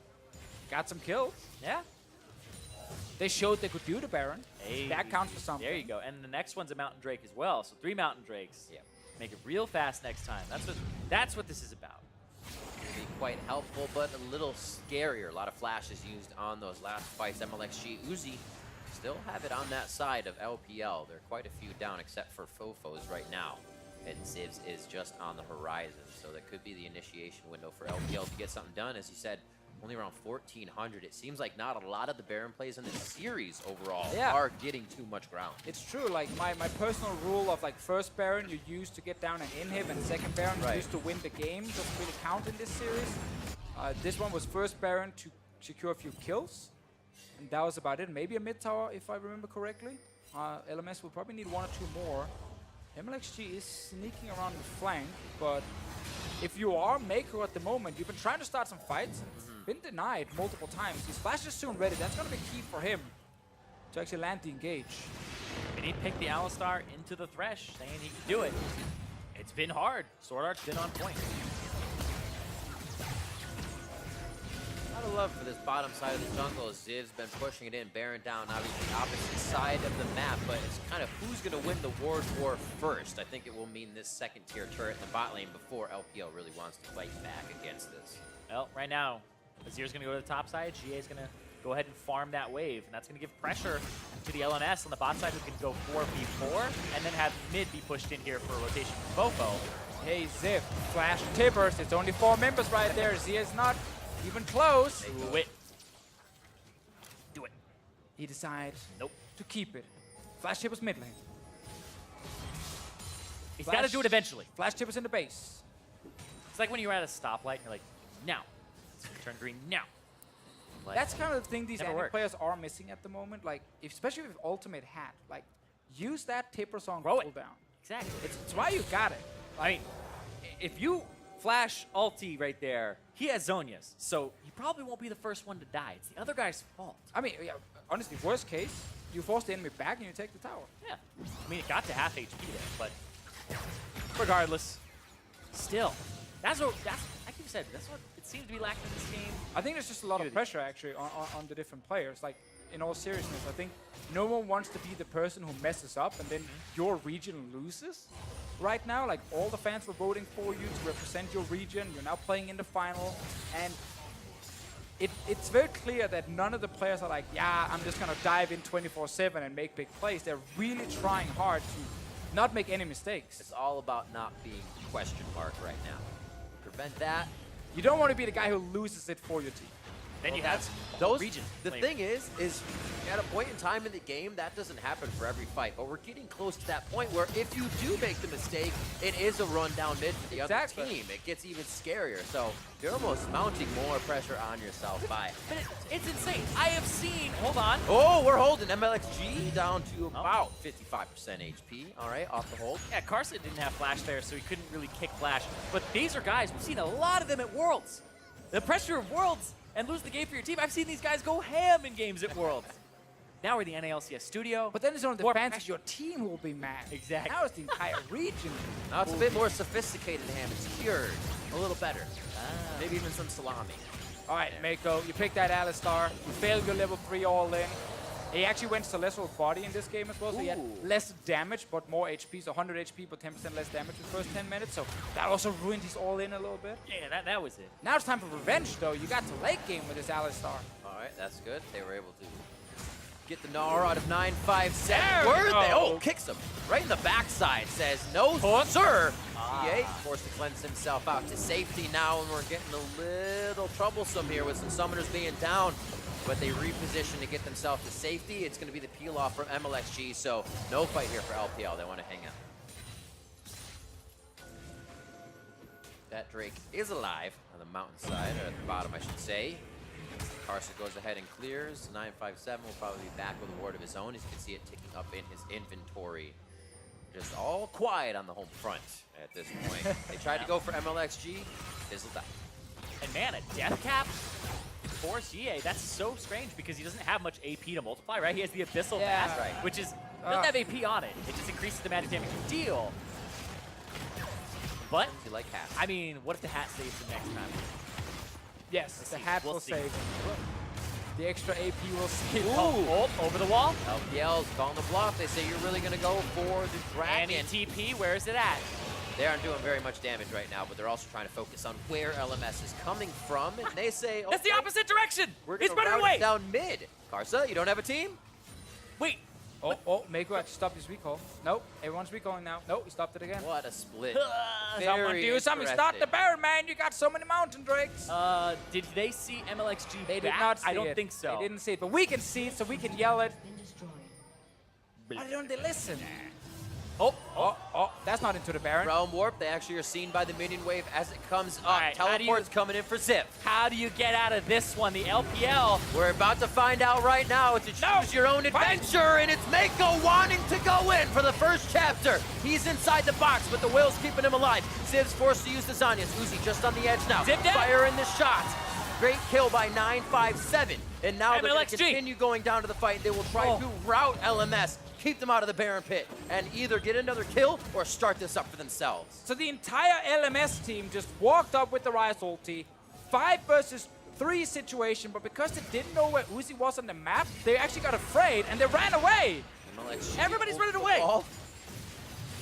Got some kills. Yeah. They showed they could do the Baron. Hey, that counts for something. There you go. And the next one's a Mountain Drake as well. So 3 Mountain Drakes. Yeah. Make it real fast next time. That's what this is about. It'll be quite helpful, but a little scarier. A lot of flashes used on those last fights. Mlxg, Uzi still have it on that side of LPL. There are quite a few down except for FoFo's right now. And Ziv's is just on the horizon. So that could be the initiation window for LPL to get something done. As you said, only around 1,400. It seems like not a lot of the Baron plays in this series overall are getting too much ground. It's true. Like my personal rule of like first Baron you use to get down an inhib and second Baron you use to win the game doesn't really count in this series. This one was first Baron to secure a few kills. And that was about it. Maybe a mid tower if I remember correctly. LMS will probably need 1 or 2 more. Mlxg is sneaking around the flank, but if you are Meiko at the moment, you've been trying to start some fights, been denied multiple times. His flash is soon ready. That's going to be key for him to actually land the engage. And he picked the Alistar into the Thresh, saying he could do it. It's been hard. SwordArt's been on point. A lot of love for this bottom side of the jungle. Ziv's been pushing it in. Baron down, obviously opposite side of the map, but it's kind of who's going to win the ward war first. I think it will mean this second tier turret in the bot lane before LPL really wants to fight back against this. Well, right now, Azir's going to go to the top side. Xiye's going to go ahead and farm that wave, and that's going to give pressure to the LMS on the bot side, who can go 4v4, and then have mid be pushed in here for a rotation from FoFo. Hey, Ziv, flash tippers. It's only 4 members right there. Xiye's not even close. Do it. Do it. He decides Nope. to keep it. Flash tippers mid lane. He's got to do it eventually. Flash tippers in the base. It's like when you're at a stoplight and you're like, now. Turn green now. Like, That's kind of the thing these never Annie worked. players are missing at the moment. Like, especially with ultimate hat. Like, use that tipper song Throw it. cooldown. exactly. It's why you got it. I mean, if you flash ulti right there, he has Zonias, so you probably won't be the first one to die. It's the other guy's fault. I mean, yeah, honestly, worst case, you force the enemy back and you take the tower. Yeah. I mean, it got to half HP there, but regardless, still, like you said, that's what it seems to be lacking in this game. I think there's just a lot of pressure actually on the different players. Like, in all seriousness, I think no one wants to be the person who messes up and then your region loses. Right now, like, all the fans were voting for you to represent your region. You're now playing in the final, and it's very clear that none of the players are like, yeah, I'm just gonna dive in 24/7 and make big plays. They're really trying hard to not make any mistakes. It's all about not being question mark right now. Prevent that. You don't want to be the guy who loses it for your team. Then you have Those region. The thing is at a point in time in the game, that doesn't happen for every fight. But we're getting close to that point where if you do make the mistake, it is a run down mid for the other team. It gets even scarier. So you're almost mounting more pressure on yourself by. But it's insane. I have seen. Hold on. Oh, we're holding Mlxg down to about 55% HP. All right, off the hold. Yeah, Karsa didn't have flash there, so he couldn't really kick flash. But these are guys, we've seen a lot of them at Worlds. The pressure of Worlds and lose the game for your team. I've seen these guys go ham in games at Worlds. Now we're the NALCS studio. But then it's only the More fans of pressure. your team will be mad. Exactly. Now it's the entire region. Now it's a bit more sophisticated ham. It's cured. A little better. Maybe even some salami. All right, Meiko, you picked that Alistar. You failed your level 3 all in. He actually went celestial body in this game as well, so he had Ooh. less damage but more HP, so 100 HP but 10% less damage in the first 10 minutes, so that also ruined his all in a little bit. Yeah, that was it. Now it's time for revenge though. You got to late game with this Alistar. All right, that's good. They were able to get the Gnar out of 957. There Were we they? go. Oh, kicks him right in the backside. Says, no, sir. Xiye forced to cleanse himself out to safety now, and we're getting a little troublesome here with some summoners being down. But they reposition to get themselves to safety. It's going to be the peel-off from Mlxg, so no fight here for LPL. They want to hang out. That Drake is alive on the mountainside, or at the bottom, I should say. Karsa goes ahead and clears. 957 will probably be back with a ward of his own. As you can see it ticking up in his inventory. Just all quiet on the home front at this point. They tried to go for Mlxg. Fizzled out. And man, a death cap for Xiye, that's so strange because he doesn't have much AP to multiply, right? He has the Abyssal Yeah. Mask, Right. which is doesn't have AP on it. It just increases the magic damage you deal. But, You like half. I mean, what if the hat saves the next time? Yes, the see. hat We'll will see. save. The extra AP will save. Oh, over the wall. LPL's calling the bluff. They say you're really going to go for the Annie dragon. TP, where is it at? They aren't doing very much damage right now, but they're also trying to focus on where LMS is coming from. And they say, That's the okay, opposite direction! We're He's gonna running route it away! down mid. Karsa, you don't have a team? Wait, Oh, Meiko actually stopped his recall. Nope, everyone's recalling now. Nope, he stopped it again. What a split. Someone Very do something. Start the interesting. Baron, man. You got so many mountain drakes. did they see MLXG They back? did not see I don't it. think so. They didn't see it, but we can see it, so we can yell it. Why don't they listen? Oh, that's not into the Baron. Realm Warp, they actually are seen by the minion wave as it comes up. Alright, how do you- Teleport's coming in for Ziv. How do you get out of this one? The LPL. We're about to find out right now. It's a choose your own adventure, and it's Meiko wanting to go in for the first chapter. He's inside the box, but the will's keeping him alive. Ziv's forced to use the Zanyas. Uzi just on the edge now. Ziv down. Firing the shots. Great kill by 957. And now they're going to MLXG. continue going down to the fight. They will try to rout LMS, keep them out of the Baron pit, and either get another kill or start this up for themselves. So the entire LMS team just walked up with the Ryze ulti, 5 versus 3 situation, but because they didn't know where Uzi was on the map, they actually got afraid and they ran away. MLXG Everybody's holds running the away. ball.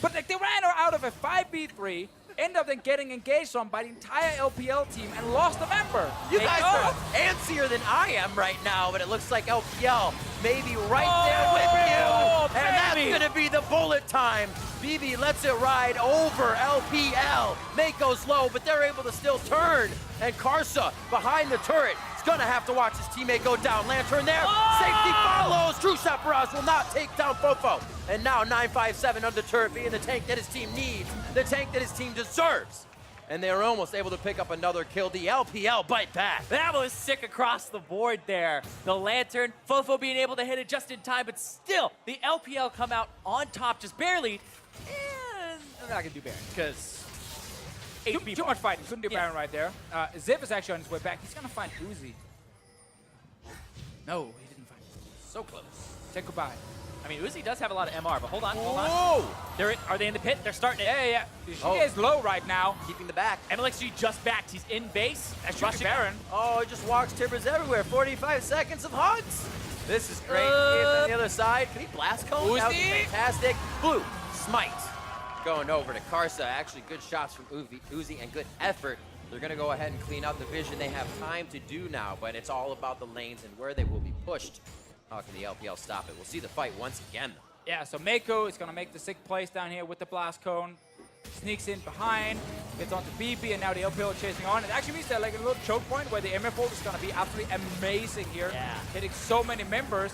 But like they ran out of a 5v3, ended up then getting engaged on by the entire LPL team and lost a member. You They guys know. are antsier than I am right now, but it looks like LPL may be right there with you. And that's baby. going to be the bullet time. BeBe lets it ride over LPL. Meiko's low, but they're able to still turn. And Karsa behind the turret is going to have to watch his teammate go down. Lantern there. Safety follows. True Shot Barrage will not take down FoFo. And now 957 on the turret being the tank that his team needs. The tank that his team deserves. And they are almost able to pick up another kill. The LPL bite back. That was sick across the board there. The Lantern, FoFo being able to hit it just in time, but still, the LPL come out on top just barely. And they're not going to do Baron because Too much fighting. Couldn't do Yeah. Baron right there. Ziv is actually on his way back. He's going to find Uzi. No, he didn't find Uzi. So close. Say goodbye. I mean, Uzi does have a lot of MR, but hold on. Whoa! Are they in the pit? They're starting it. Yeah. She Oh. is low right now. Keeping the back. MLXG just backed. He's in base. That's Rushing Baron. Oh, it just walks Timbers everywhere. 45 seconds of hunts. This is great. He's on the other side. Can he blast cone? That would be Uzi? fantastic. Blue, smite. Going over to Karsa. Actually, good shots from Uzi and good effort. They're going to go ahead and clean out the vision. They have time to do now, but it's all about the lanes and where they will be pushed. How can the LPL stop it? We'll see the fight once again, though. Yeah, so Meiko is going to make the 6th place down here with the blast cone. Sneaks in behind, gets onto BeBe, and now the LPL chasing on. It actually means they're like a little choke point where the MF ult is going to be absolutely amazing here. Yeah. Hitting so many members.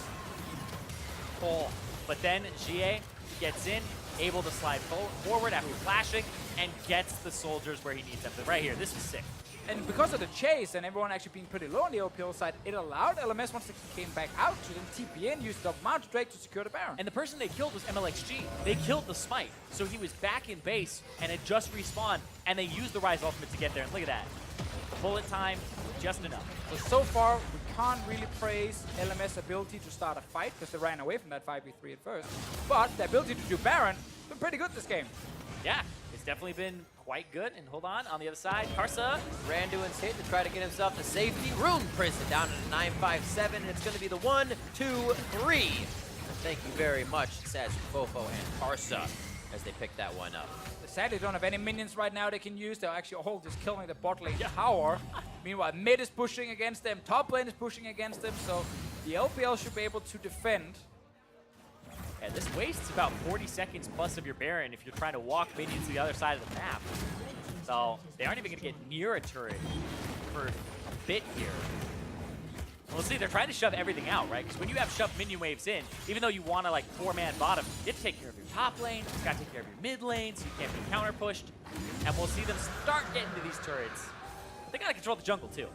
Oh, but then Xiye gets in, able to slide forward after flashing, and gets the soldiers where he needs them. Right here, this is sick. And because of the chase and everyone actually being pretty low on the LPL side, it allowed LMS, once they came back out, to then TP in, use the Mount Drake to secure the Baron. And the person they killed was MLXG. They killed the Smite, so he was back in base and had just respawned, and they used the Ryze ultimate to get there. And look at that. Bullet time, just enough. So far, we can't really praise LMS' ability to start a fight because they ran away from that 5v3 at first. But the ability to do Baron has been pretty good this game. Yeah, it's definitely been quite good. And hold on the other side, Karsa. Randuin's hit to try to get himself to safety. Rune Prison down at a 957, and it's going to be the 1, 2, 3. And thank you very much, says FoFo and Karsa, as they pick that one up. Sadly, they don't have any minions right now they can use. They're actually all just killing the bot lane tower. Meanwhile, mid is pushing against them, top lane is pushing against them, so the LPL should be able to defend. Yeah, this wastes about 40 seconds plus of your Baron if you're trying to walk minions to the other side of the map. So they aren't even going to get near a turret for a bit here. We'll see, they're trying to shove everything out, right? Because when you have shoved minion waves in, even though you want to, like, 4-man bottom, you have to take care of your top lane, you got to take care of your mid lane, so you can't be counter-pushed. And we'll see them start getting to these turrets. They got to control the jungle, too.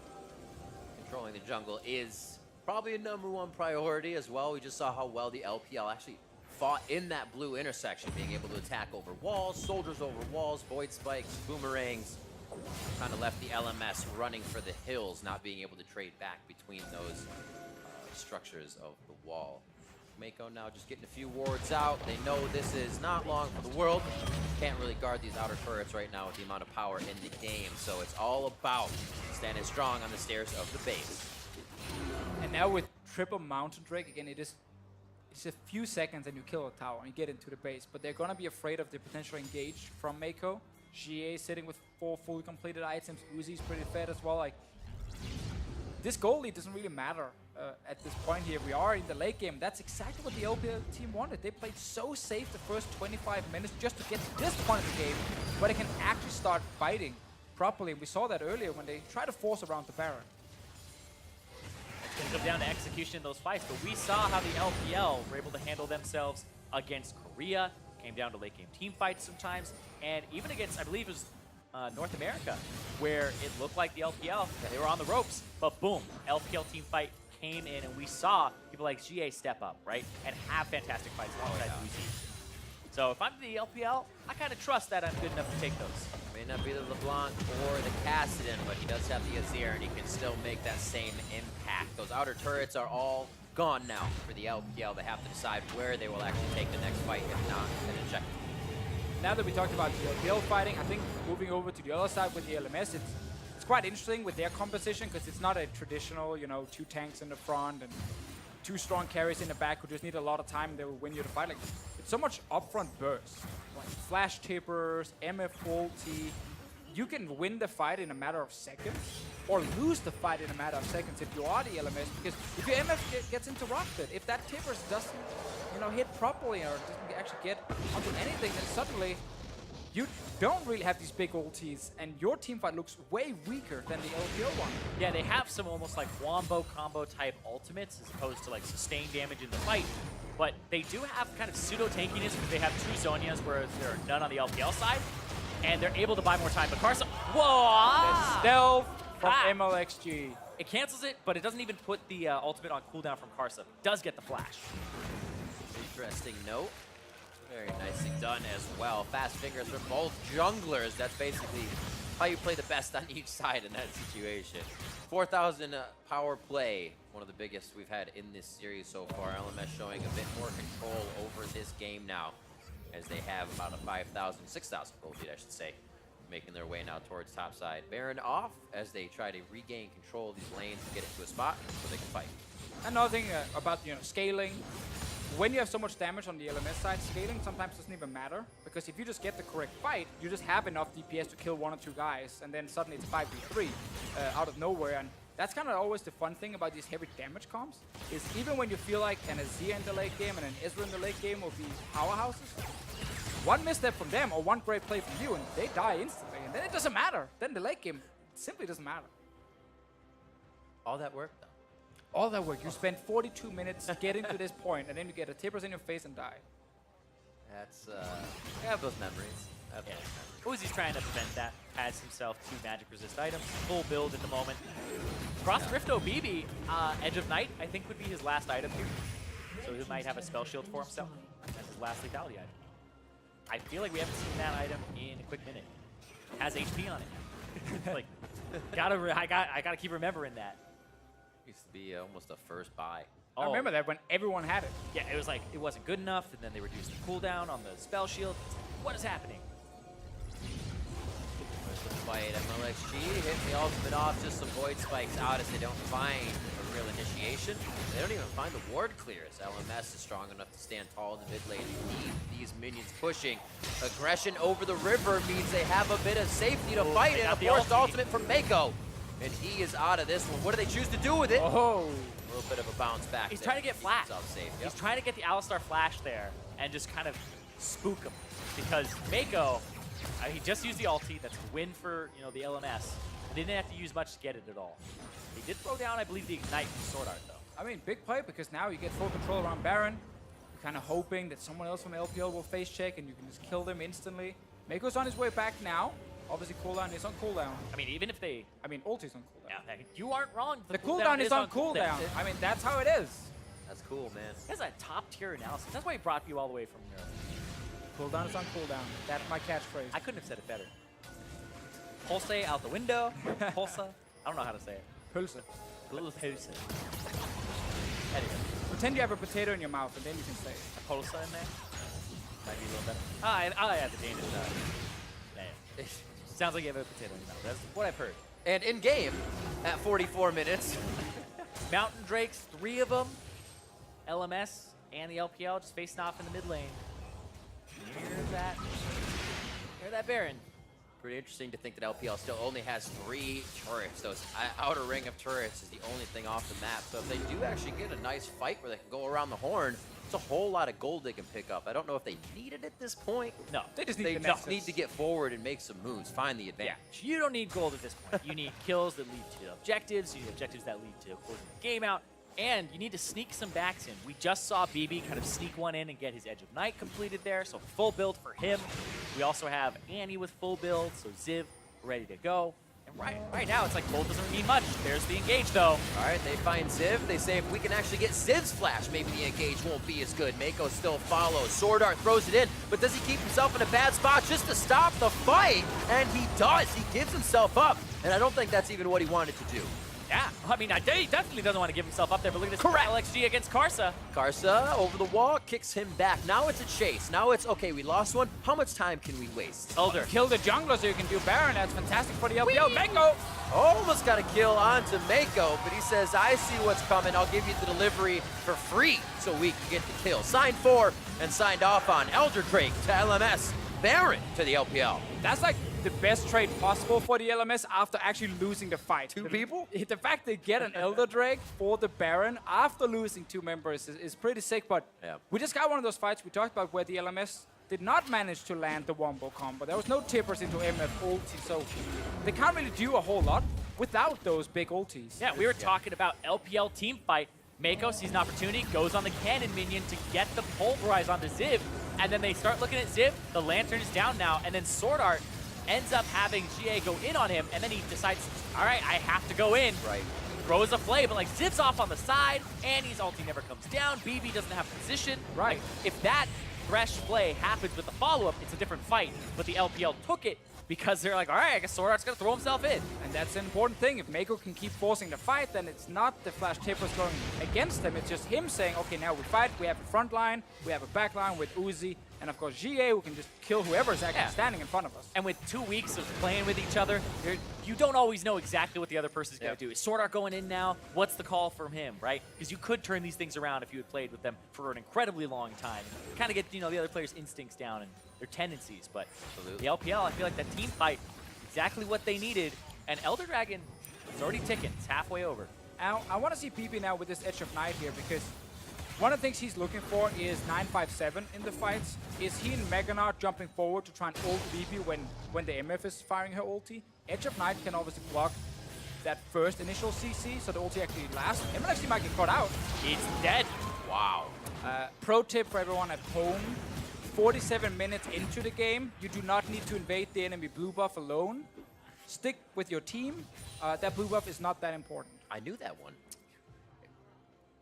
Controlling the jungle is probably a #1 priority as well. We just saw how well the LPL actually fought in that blue intersection, being able to attack over walls, soldiers over walls, void spikes, boomerangs. Kind of left the LMS running for the hills, not being able to trade back between those structures of the wall. Meiko now just getting a few wards out. They know this is not long for the world. Can't really guard these outer turrets right now with the amount of power in the game. So it's all about standing strong on the stairs of the base. And now with triple Mountain Drake, again, it's a few seconds and you kill a tower and you get into the base. But they're going to be afraid of the potential engage from Meiko. Xiye sitting with 4 fully completed items. Uzi's pretty fed as well. Like, this goal lead doesn't really matter at this point here. We are in the late game. That's exactly what the LPL team wanted. They played so safe the first 25 minutes just to get to this point of the game where they can actually start fighting properly. We saw that earlier when they tried to force around the Baron. It's going to come down to execution in those fights, but we saw how the LPL were able to handle themselves against Korea. Came down to late game team fights sometimes, and even against, I believe it was North America, where it looked like the LPL, they were on the ropes, but boom, LPL team fight came in, and we saw people like Xiye step up, right, and have fantastic fights alongside Uzi. So if I'm the LPL, I kind of trust that I'm good enough to take those. May not be the LeBlanc or the Kassadin, but he does have the Azir, and he can still make that same impact. Those outer turrets are all gone now for the LPL. They have to decide where they will actually take the next fight, if not, then check. Now that we talked about the LPL fighting, I think moving over to the other side with the LMS, it's quite interesting with their composition because it's not a traditional, 2 tanks in the front and 2 strong carries in the back who just need a lot of time and they will win you the fight. Like, it's so much upfront burst, like flash tippers, MF ulti. You can win the fight in a matter of seconds or lose the fight in a matter of seconds if you are the LMS, because if your MF gets interrupted, if that tippers doesn't, hit properly or doesn't actually get onto anything, then suddenly you don't really have these big ultis and your team fight looks way weaker than the LPL one. Yeah, they have some almost like wombo combo type ultimates as opposed to like sustained damage in the fight. But they do have kind of pseudo tankiness because they have 2 Zhonyas, whereas there are none on the LPL side. And they're able to buy more time. But Karsa, whoa! That's stealth from Mlxg. It cancels it, but it doesn't even put the ultimate on cooldown from Karsa. It does get the flash. Interesting note. Very nicely done as well. Fast fingers from both junglers. That's basically how you play the best on each side in that situation. 4,000 power play. One of the biggest we've had in this series so far. LMS showing a bit more control over this game now, as they have about a 5,000, 6,000 gold lead, I should say, making their way now towards top side. Baron off as they try to regain control of these lanes and get into a spot so they can fight. Another thing about scaling, when you have so much damage on the LMS side, scaling sometimes doesn't even matter, because if you just get the correct fight, you just have enough DPS to kill 1 or 2 guys, and then suddenly it's 5v3 out of nowhere. And that's kind of always the fun thing about these heavy damage comps, is even when you feel like an Azir in the late game and an Ezreal in the late game will be powerhouses, one misstep from them or one great play from you and they die instantly, and then it doesn't matter. Then the late game simply doesn't matter. All that work, though. All that work. You spend 42 minutes getting to this point, and then you get a tippers in your face and die. That's, I have those memories. Uzi's trying to prevent that. Has himself 2 magic resist items. Full build at the moment. Cross Rifto BeBe, Edge of Night, I think would be his last item here. So he might have a spell shield for himself as his last lethality item. I feel like we haven't seen that item in a quick minute. Has HP on it. Like, I gotta keep remembering that. Used to be almost a first buy. I remember that when everyone had it. Yeah, it was like, it wasn't good enough, and then they reduced the cooldown on the spell shield. It's like, what is happening? Push the fight. Mlxg hit the ultimate off. Just some void spikes out as they don't find a real initiation. They don't even find the ward clears. LMS is strong enough to stand tall in the mid lane. You need these minions pushing. Aggression over the river means they have a bit of safety to fight in. A forced ultimate from Meiko. And he is out of this one. What do they choose to do with it? Oh. A little bit of a bounce back. He's there. trying to get flash. Safe. He's trying to get the Alistar flash there and just kind of spook him. Because Meiko, he just used the ulti. That's a win for the LMS. And they didn't have to use much to get it at all. He did throw down, I believe, the Ignite from SwordArt, though. I mean, big play because now you get full control around Baron. You're kind of hoping that someone else from LPL will face check and you can just kill them instantly. Meiko's on his way back now. Obviously, cooldown is on cooldown. I mean, even if they... I mean, ulti's on cooldown. Yeah, you aren't wrong. The cooldown is on cooldown. I mean, that's how it is. That's cool, man. That's a top-tier analysis. That's why he brought you all the way from Cooldown is on cooldown. That's my catchphrase. I couldn't have said it better. Pulse out the window. Pulsa. I don't know how to say it. Pulse. Little pulse. Anyway, Pretend you have a potato in your mouth, and then you can say it. a pulsa in there. Might be a little better. I had the Danish. Yeah. Sounds like you have a potato in your mouth. That's what I've heard. And in game, at 44 minutes, Mountain Drakes, 3 of them. LMS and the LPL just facing off in the mid lane. Hear that Baron. pretty interesting to think that LPL still only has 3 turrets. Those outer ring of turrets is the only thing off the map. So if they do actually get a nice fight where they can go around the horn, it's a whole lot of gold they can pick up. I don't know if they need it at this point. No, They just need They the just Nexus. need to get forward and make some moves, find the advantage. You don't need gold at this point. You need kills that lead to objectives. You need objectives that lead to closing the game out. And you need to sneak some backs in. We just saw BeBe kind of sneak one in and get his Edge of Night completed there. So full build for him. We also have Annie with full build. So Ziv ready to go. And right now, it's like gold doesn't mean much. There's the engage, though. All right, they find Ziv. They say if we can actually get Ziv's flash, maybe the engage won't be as good. Meiko still follows. SwordArt throws it in, but does he keep himself in a bad spot just to stop the fight? And he does. He gives himself up. And I don't think that's even what he wanted to do. Yeah, I mean, he definitely doesn't want to give himself up there, but look at this Correct. Mlxg against Karsa. Karsa over the wall, kicks him back. Now it's a chase. Now it's, okay, we lost one. How much time can we waste? Elder. Kill the jungler so you can do Baron. That's fantastic for the LPL. Meiko! Almost got a kill onto Meiko, but he says, I see what's coming. I'll give you the delivery for free so we can get the kill. Signed for and signed off on Elder Drake to LMS. Baron to the LPL. That's like the best trade possible for the LMS after actually losing the fight. 2 people? The fact they get an Elder Drake for the Baron after losing 2 members is pretty sick, but Yeah. we just got one of those fights we talked about where the LMS did not manage to land the wombo combo. There was no tippers into MF ulti, so they can't really do a whole lot without those big ultis. Yeah, we were talking about LPL team fight. Meiko sees an opportunity, goes on the cannon minion to get the pulverize onto Ziv, and then they start looking at Ziv. The lantern is down now, and then SwordArt ends up having Xiye go in on him, and then he decides, all right, I have to go in. Right. Throws a flay, but like Ziv's off on the side, Annie's ulti never comes down, BeBe doesn't have position. Right. Like, if that Thresh play happens with the follow-up, it's a different fight, but the LPL took it because they're like, all right, I guess SwordArt's gonna throw himself in. And that's an important thing. If Meiko can keep forcing the fight, then it's not the flash tippers going against him. It's just him saying, okay, now we fight. We have a front line. We have a back line with Uzi. And of course, Xiye, who can just kill whoever is actually standing in front of us. And with 2 weeks of playing with each other, you don't always know exactly what the other person's going Yep. to do. Is SwordArt going in now? What's the call from him, right? Because you could turn these things around if you had played with them for an incredibly long time. Kind of get the other players' instincts down and their tendencies. But Absolutely. the LPL, I feel like that team fight, exactly what they needed. And Elder Dragon is already ticking. It's halfway over. Now, I want to see BeBe now with this Edge of Night here because one of the things he's looking for is 957 in the fights. Is he and Gnar jumping forward to try and ult BeBe when the MF is firing her ulti? Edge of Night can obviously block that first initial CC, so the ulti actually lasts. Mlxg might get caught out. It's dead. Wow. Pro tip for everyone at home, 47 minutes into the game, you do not need to invade the enemy blue buff alone. Stick with your team. That blue buff is not that important. I knew that one.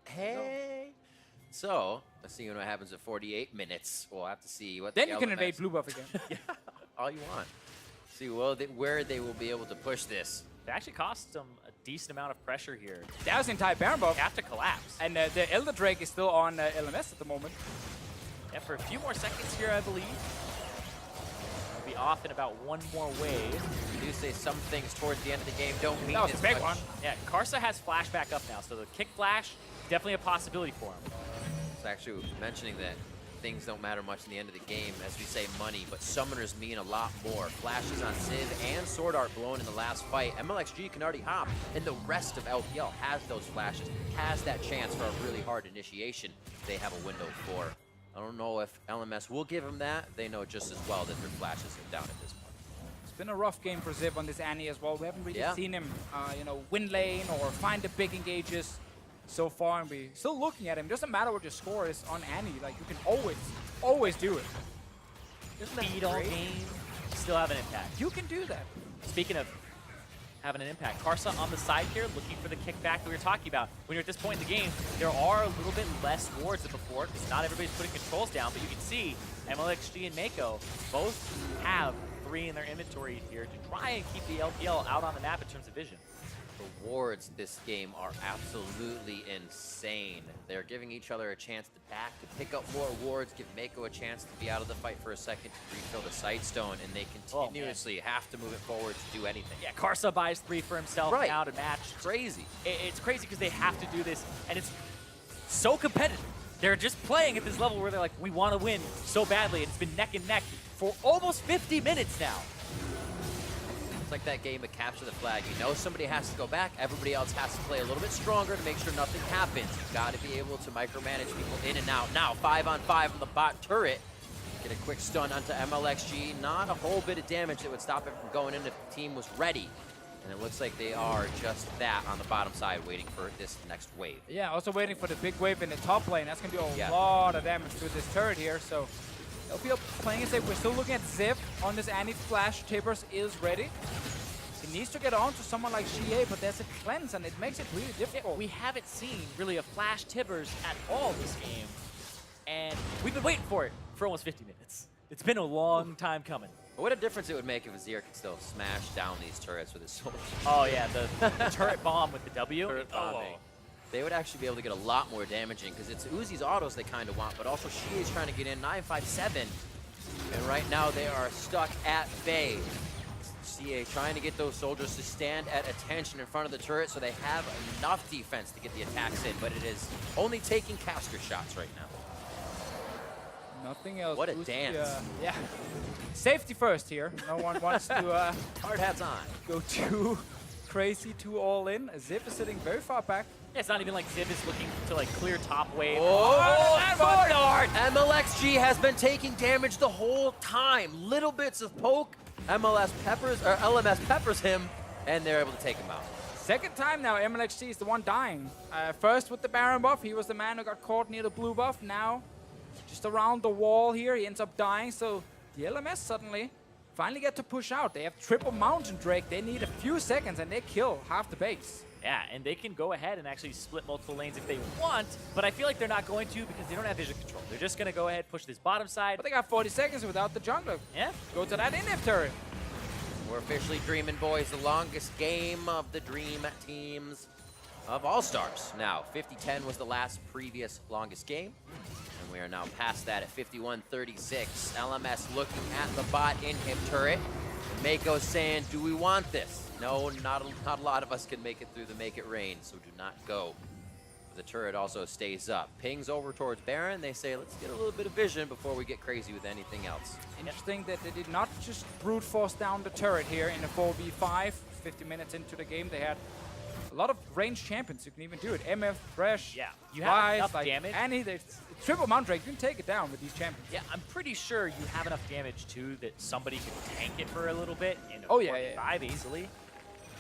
Hey. So, let's see what happens at 48 minutes. We'll have to see what Then the you can LMS invade blue buff again. all you want. See where they will be able to push this. It actually costs them a decent amount of pressure here. That was the entire Baron buff. They have to collapse. And the Elder Drake is still on LMS at the moment. Yeah, for a few more seconds here, I believe. We'll be off in about one more wave. We do say some things towards the end of the game don't mean That was a as big much. one. Yeah, Karsa has flash back up now, so the kick flash, definitely a possibility for him. It's actually mentioning that things don't matter much in the end of the game, as we say money, but summoners mean a lot more. Flashes on Ziv and SwordArt blown in the last fight. Mlxg can already hop, and the rest of LPL has those flashes, has that chance for a really hard initiation they have a window for. I don't know if LMS will give them that. They know just as well that their flashes are down at this point. It's been a rough game for Ziv on this Annie as well. We haven't really Yeah. seen him, win lane or find the big engages so far, and we're still looking at him. It doesn't matter what your score is on Annie. Like, you can always do it. Isn't that Speed all great? game, still have an impact. You can do that. Speaking of having an impact, Karsa on the side here, looking for the kickback that we were talking about. When you're at this point in the game, there are a little bit less wards than before, because not everybody's putting controls down, but you can see Mlxg and Meiko both have 3 in their inventory here to try and keep the LPL out on the map in terms of vision. The wards this game are absolutely insane. They're giving each other a chance to back, to pick up more wards, give Meiko a chance to be out of the fight for a second to refill the Sightstone, and they continuously have to move it forward to do anything. Yeah, Karsa buys 3 for himself Right. now to match. Crazy. It's crazy because they have to do this, and it's so competitive. They're just playing at this level where they're like, we want to win so badly, and it's been neck and neck for almost 50 minutes now. It's like that game of capture the flag. You know somebody has to go back. Everybody else has to play a little bit stronger to make sure nothing happens. You've got to be able to micromanage people in and out. Now, 5-on-5 on the bot turret. Get a quick stun onto Mlxg. Not a whole bit of damage that would stop it from going in if the team was ready. And it looks like they are just that on the bottom side, waiting for this next wave. Yeah, also waiting for the big wave in the top lane. That's going to do a Yeah. lot of damage to this turret here. So LPL playing it safe. We're still looking at Ziv on this Annie flash. Tibbers is ready. He needs to get on to someone like Xiye, but there's a cleanse, and it makes it really difficult. We haven't seen really a flash Tibbers at all this game, and we've been waiting for it for almost 50 minutes. It's been a long time coming. But what a difference it would make if Azir could still smash down these turrets with his soldiers. Oh yeah, the turret bomb with the W. Turret bombing. They would actually be able to get a lot more damaging because it's Uzi's autos they kind of want, but also Xiye's trying to get in 957. And right now they are stuck at bay. Xiye trying to get those soldiers to stand at attention in front of the turret so they have enough defense to get the attacks in, but it is only taking caster shots right now. Nothing else. What a Uzi, dance. yeah. Safety first here. No one wants to Hard hats on. go too crazy, too all in. Ziv is sitting very far back. Yeah, it's not even like Ziv is looking to like clear top wave. Oh, SwordArt! Mlxg has been taking damage the whole time. Little bits of poke. LMS peppers him, and they're able to take him out. Second time now, Mlxg is the one dying. First with the Baron buff, he was the man who got caught near the blue buff. Now, just around the wall here, he ends up dying. So the LMS suddenly finally get to push out. They have triple Mountain Drake. They need a few seconds, and they kill half the base. Yeah, and they can go ahead and actually split multiple lanes if they want, but I feel like they're not going to because they don't have vision control. They're just going to go ahead, push this bottom side. But they got 40 seconds without the jungler. Yeah. Go to that in-depth turret. We're officially dreaming, boys. The longest game of the Dream teams of All-Stars. Now, 50-10 was the last previous longest game, and we are now past that at 51-36. LMS looking at the bot in-hip turret. Meiko saying, do we want this? No, not a lot of us can make it through the Make It Rain, so do not go. The turret also stays up. Pings over towards Baron. They say, let's get a little bit of vision before we get crazy with anything else. Interesting that they did not just brute force down the turret here in a 4v5. 50 minutes into the game, they had a lot of ranged champions who can even do it. MF, Thresh, Yeah, you have Ryze, enough like damage. Annie, triple Mount Drake, you can take it down with these champions. Yeah, I'm pretty sure you have enough damage too that somebody can tank it for a little bit in a Oh, yeah, 45 easily.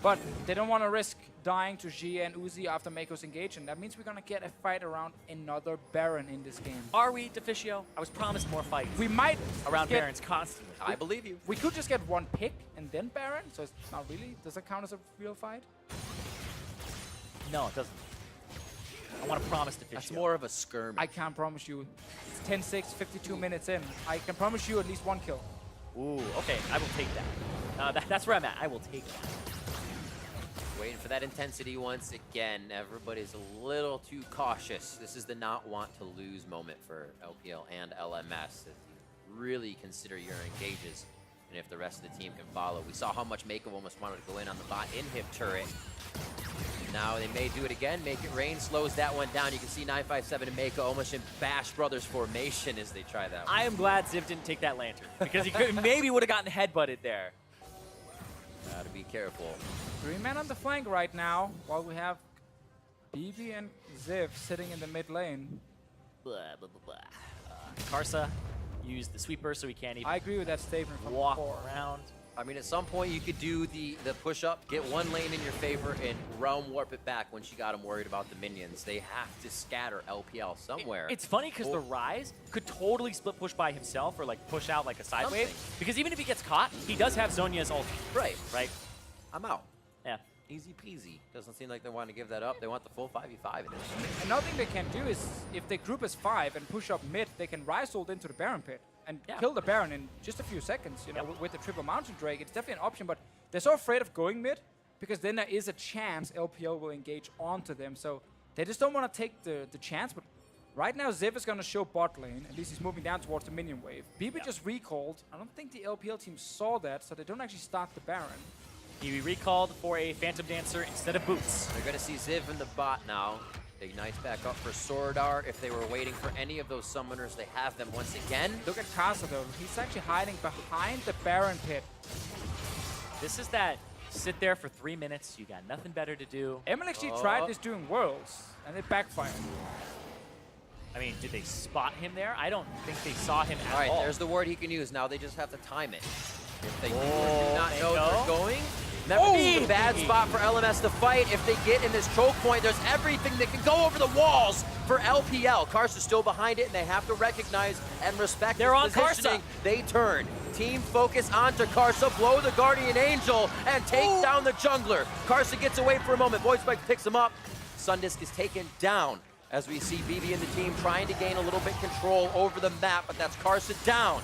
But they don't want to risk dying to Xiye and Uzi after Meiko's engaged, and that means we're going to get a fight around another Baron in this game. Are we, Deficio? I was promised more fights We might around get, Barons constantly. I believe you. We could just get one pick and then Baron, so it's not really. Does that count as a real fight? No, it doesn't. I want to promise Deficio. That's more of a skirmish. I can't promise you. It's 10-6, 52 minutes in. I can promise you at least one kill. Ooh, okay, I will take that. That's where I'm at. I will take that. Waiting for that intensity once again. Everybody's a little too cautious. This is the not want to lose moment for LPL and LMS. If you really consider your engages, and if the rest of the team can follow. We saw how much Meiko almost wanted to go in on the bot inhib turret. Now they may do it again. Make it rain slows that one down. You can see 957 and Meiko almost in Bash Brothers formation as they try that one. I am glad Ziv didn't take that lantern because he could, maybe would have gotten headbutted there. Gotta be careful. 3 men on the flank right now, while we have BeBe and Ziv sitting in the mid lane. Blah, blah, blah, blah. Karsa used the sweeper so he can't even I agree with that statement from walk before. around. I mean, at some point you could do the push-up, get one lane in your favor, and realm warp it back once you got them worried about the minions. They have to scatter LPL somewhere. It's funny because the Ryze could totally split push by himself or like push out like a side wave. Because even if he gets caught, he does have Zhonya's ult. Right. Right? I'm out. Yeah. Easy peasy. Doesn't seem like they want to give that up. They want the full 5v5 in this. Another thing they can do is, if they group as 5 and push up mid, they can Ryze ult into the Baron pit and kill the Baron in just a few seconds. You know, with the triple mountain drake, it's definitely an option. But they're so afraid of going mid because then there is a chance LPL will engage onto them. So they just don't want to take the chance. But right now, Ziv is going to show bot lane. At least he's moving down towards the minion wave. BeBe just recalled. I don't think the LPL team saw that, so they don't actually start the Baron. He recalled for a Phantom Dancer instead of boots. They're going to see Ziv in the bot now. Ignites back up for SwordArt. If they were waiting for any of those summoners, they have them once again. Look at Karsa though. He's actually hiding behind the Baron pit. This is that sit there for 3 minutes. You got nothing better to do. Mlxg tried this during Worlds, and it backfired. I mean, did they spot him there? I don't think they saw him at all. All right, there's the word he can use. Now they just have to time it. If they do not Meiko. know they're going, never a bad spot for LMS to fight. If they get in this choke point, there's everything that can go over the walls for LPL. Karsa's still behind it, and they have to recognize and respect They're on his positioning. Karsa. They turn. Team focus onto Karsa, blow the Guardian Angel, and take down the jungler. Karsa gets away for a moment. Void Spike picks him up. Sundisk is taken down as we see BeBe and the team trying to gain a little bit control over the map, but that's Karsa down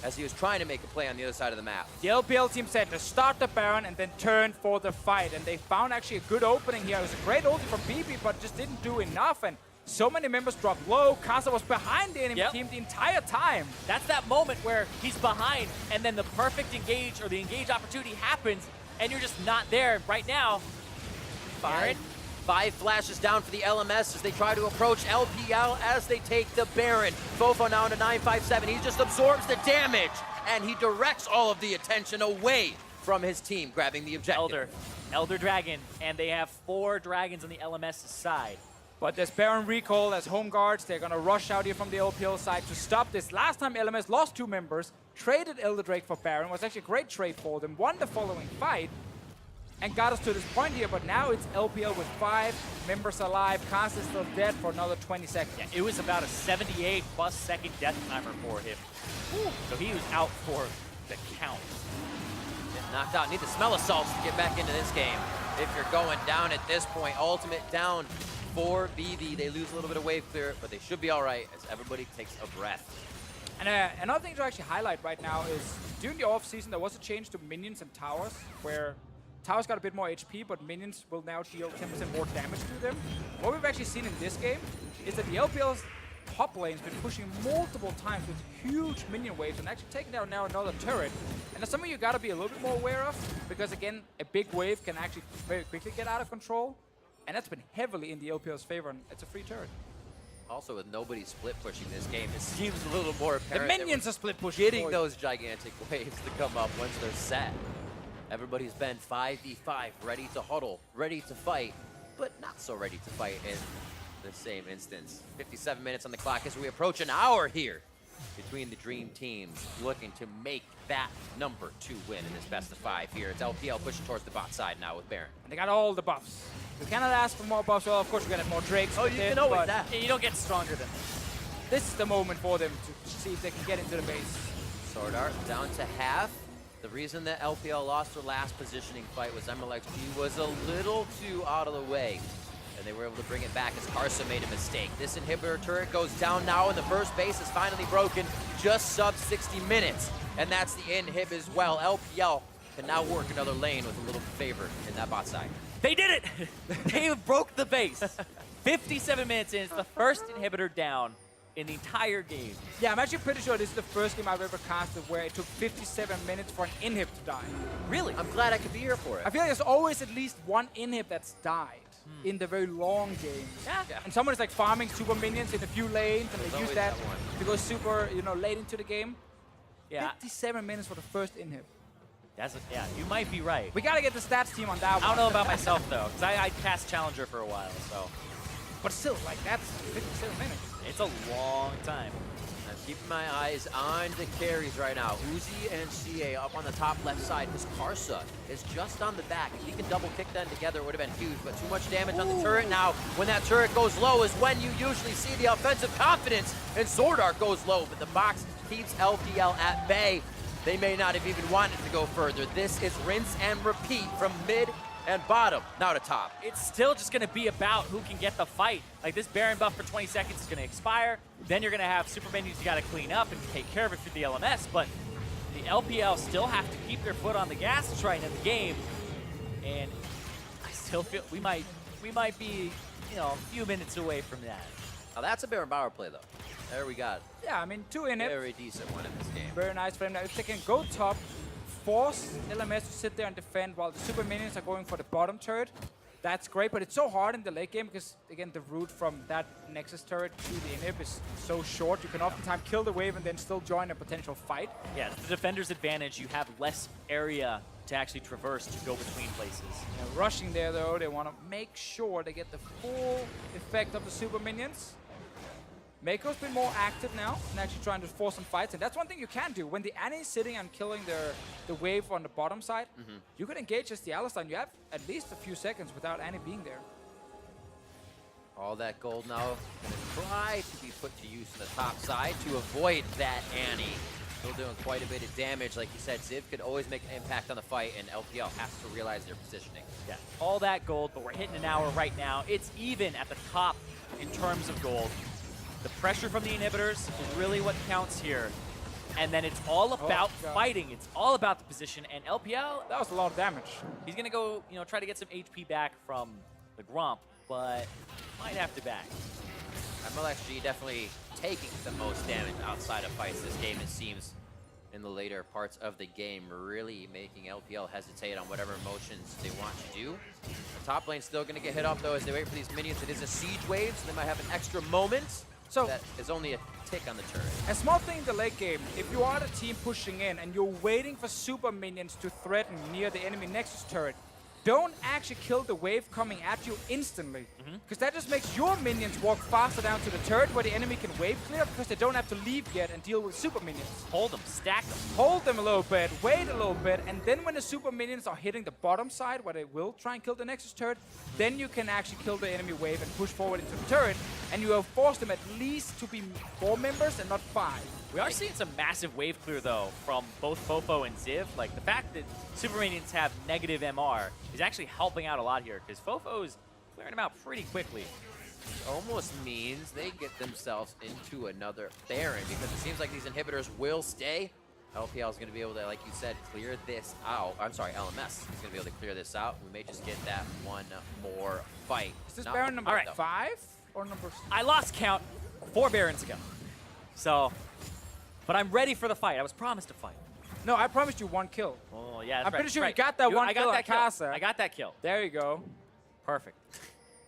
as he was trying to make a play on the other side of the map. The LPL team said to start the Baron and then turn for the fight, and they found actually a good opening here. It was a great ulti from BeBe, but just didn't do enough, and so many members dropped low. Karsa was behind the enemy team the entire time. That's that moment where he's behind, and then the perfect engage or the engage opportunity happens, and you're just not there right now. Baron. 5 flashes down for the LMS as they try to approach LPL as they take the Baron. FoFo now into 957. He just absorbs the damage, and he directs all of the attention away from his team, grabbing the objective. Elder Dragon, and they have 4 dragons on the LMS side. But there's Baron recall as home guards. They're going to rush out here from the LPL side to stop this. Last time LMS lost 2 members, traded Elder Drake for Baron. Was actually a great trade for them. Won the following fight and got us to this point here, but now it's LPL with 5 members alive. Karsa is still dead for another 20 seconds. Yeah, it was about a 78+ second death timer for him. So he was out for the count. Knocked out. Need the smell of salts to get back into this game. If you're going down at this point, ultimate down for BeBe. They lose a little bit of wave clear, but they should be all right as everybody takes a breath. And another thing to actually highlight right now is during the off-season, there was a change to minions and towers, where towers got a bit more HP, but minions will now deal 10% more damage to them. What we've actually seen in this game is that the LPL's top lane's been pushing multiple times with huge minion waves and actually taking down now another turret. And that's something you gotta be a little bit more aware of, because again, a big wave can actually very quickly get out of control. And that's been heavily in the LPL's favor, and it's a free turret. Also, with nobody split pushing this game, it seems a little more The apparent. minions are split pushing. Getting those gigantic waves to come up once they're set. Everybody's been 5v5, ready to huddle, ready to fight, but not so ready to fight in the same instance. 57 minutes on the clock as we approach an hour here between the dream teams, looking to make that number 2 win in this best of 5 here. It's LPL pushing towards the bot side now with Baron. And they got all the buffs. We cannot ask for more buffs. Well, of course, we're gonna have more Drakes. Oh, you can always ask. You don't get stronger than This is the moment for them to see if they can get into the base. SwordArt down to half. The reason that LPL lost their last positioning fight was Mlxg was a little too out of the way, and they were able to bring it back as Karsa made a mistake. This inhibitor turret goes down now, and the first base is finally broken, just sub 60 minutes, and that's the inhib as well. LPL can now work another lane with a little favor in that bot side. They did it! They broke the base. 57 minutes in, it's the first inhibitor down in the entire game. Yeah, I'm actually pretty sure this is the first game I've ever casted where it took 57 minutes for an inhib to die. Really? I'm glad I could be here for it. I feel like there's always at least one inhib that's died in the very long games. Yeah. And someone is like farming super minions in a few lanes, and There's they use always that that one. to go super, late into the game. Yeah. 57 minutes for the first inhib. Yeah, you might be right. We gotta get the stats team on that one. I don't know about myself, though, because I cast Challenger for a while, so But still, like, that's 57 minutes. it's a long time. I'm keeping my eyes on the carries right now. Uzi and Xiye up on the top left side. His Karsa is just on the back. If he can double kick them together, it would have been huge, but too much damage on the turret now. When that turret goes low is when you usually see the offensive confidence, and SwordArt goes low, but the box keeps LPL at bay. They may not have even wanted to go further. This is rinse and repeat from mid and bottom, now to top. It's still just going to be about who can get the fight. Like, this Baron buff for 20 seconds is going to expire. Then you're going to have super minions you got to clean up and take care of it through the LMS. But the LPL still have to keep their foot on the gas to try and end the game. And I still feel we might be, a few minutes away from that. Now that's a Baron power play, though. There we got it. Yeah, I mean, 2 inhibs. Very decent one in this game. Very nice for them. Now, if they can go top, force LMS to sit there and defend while the super minions are going for the bottom turret, that's great. But it's so hard in the late game because, again, the route from that Nexus turret to the inhib is so short. You can oftentimes kill the wave and then still join a potential fight. Yeah, it's the defender's advantage. You have less area to actually traverse to go between places. And rushing there, though, they want to make sure they get the full effect of the super minions. Meiko's been more active now and actually trying to force some fights, and that's one thing you can do. When the Annie is sitting and killing the wave on the bottom side, you can engage as the Alistar, and you have at least a few seconds without Annie being there. All that gold now gonna try to be put to use on the top side to avoid that Annie. Still doing quite a bit of damage. Like you said, Ziv could always make an impact on the fight, and LPL has to realize their positioning. Yeah, all that gold, but we're hitting an hour right now. It's even at the top in terms of gold. The pressure from the inhibitors is really what counts here. And then it's all about fighting. It's all about the position. And LPL, That was a lot of damage. he's going to go, try to get some HP back from the Grump, but might have to back. Mlxg definitely taking the most damage outside of fights this game, it seems, in the later parts of the game, really making LPL hesitate on whatever motions they want to do. The top lane's still going to get hit up, though, as they wait for these minions. It is a siege wave, so they might have an extra moment. So that is only a tick on the turret. a small thing in the late game, if you are the team pushing in and you're waiting for super minions to threaten near the enemy Nexus turret, don't actually kill the wave coming at you instantly. Because that just makes your minions walk faster down to the turret where the enemy can wave clear because they don't have to leave yet and deal with super minions. Hold them, stack them. Hold them a little bit, wait a little bit, and then when the super minions are hitting the bottom side where they will try and kill the Nexus turret, then you can actually kill the enemy wave and push forward into the turret, and you have forced them at least to be 4 members and not 5. We are seeing some massive wave clear, though, from both FoFo and Ziv. Like, the fact that Super Minions have negative MR is actually helping out a lot here, because FoFo is clearing them out pretty quickly. It almost means they get themselves into another Baron, because it seems like these inhibitors will stay. LPL is going to be able to, like you said, clear this out. I'm sorry, LMS is going to be able to clear this out. We may just get that one more fight. Is this Not Baron number Alright. 5 or number 6? I lost count 4 Barons ago. So, but I'm ready for the fight. I was promised a fight. No, I promised you 1 kill. Oh, yeah, that's I'm right, pretty sure right. you got that one I got kill that on kill. Karsa. I got that kill. There you go. Perfect.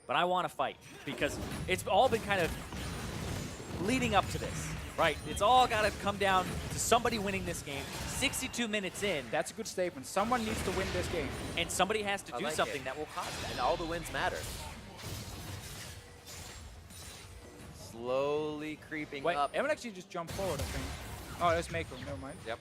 But I want to fight because it's all been kind of leading up to this, right? It's all got to come down to somebody winning this game. 62 minutes in, That's a good statement. Someone needs to win this game. and somebody has to I do like something it. that will cause that. And all the wins matter. Slowly creeping Wait, up. Mlxg just jumped forward, I think. Oh, that's Meiko. Never mind. Yep.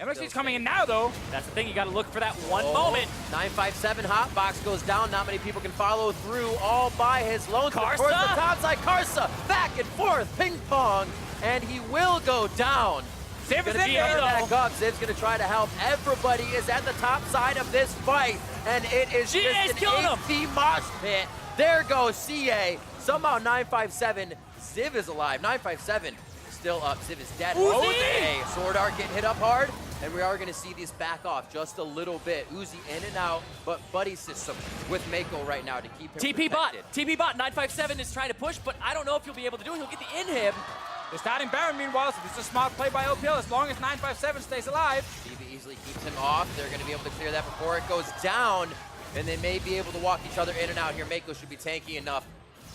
Mlxg's coming in now, though. That's the thing. You got to look for that one Oh, moment. 957 hotbox goes down. Not many people can follow through all by his lone. Karsa? Towards the top side. Karsa back and forth, ping pong, and he will go down. Ziv is Gonna in be there, back though. up. Ziv's gonna try to help. Everybody is at the top side of this fight, and it is Xiye is just killing an him. AP mosh pit. There goes Xiye. Somehow 957. Ziv is alive. 957 is still up. Ziv is dead. Uzi! Jose. SwordArt getting hit up hard. and we are going to see these back off just a little bit. Uzi in and out, but buddy system with Meiko right now to keep him TP bot, protected. TP bot, 957 is trying to push, but I don't know if he'll be able to do it. He'll get the inhib. They're starting Baron meanwhile, so this is a smart play by LPL as long as 957 stays alive. BeBe easily keeps him off. They're going to be able to clear that before it goes down, and they may be able to walk each other in and out here. Meiko should be tanky enough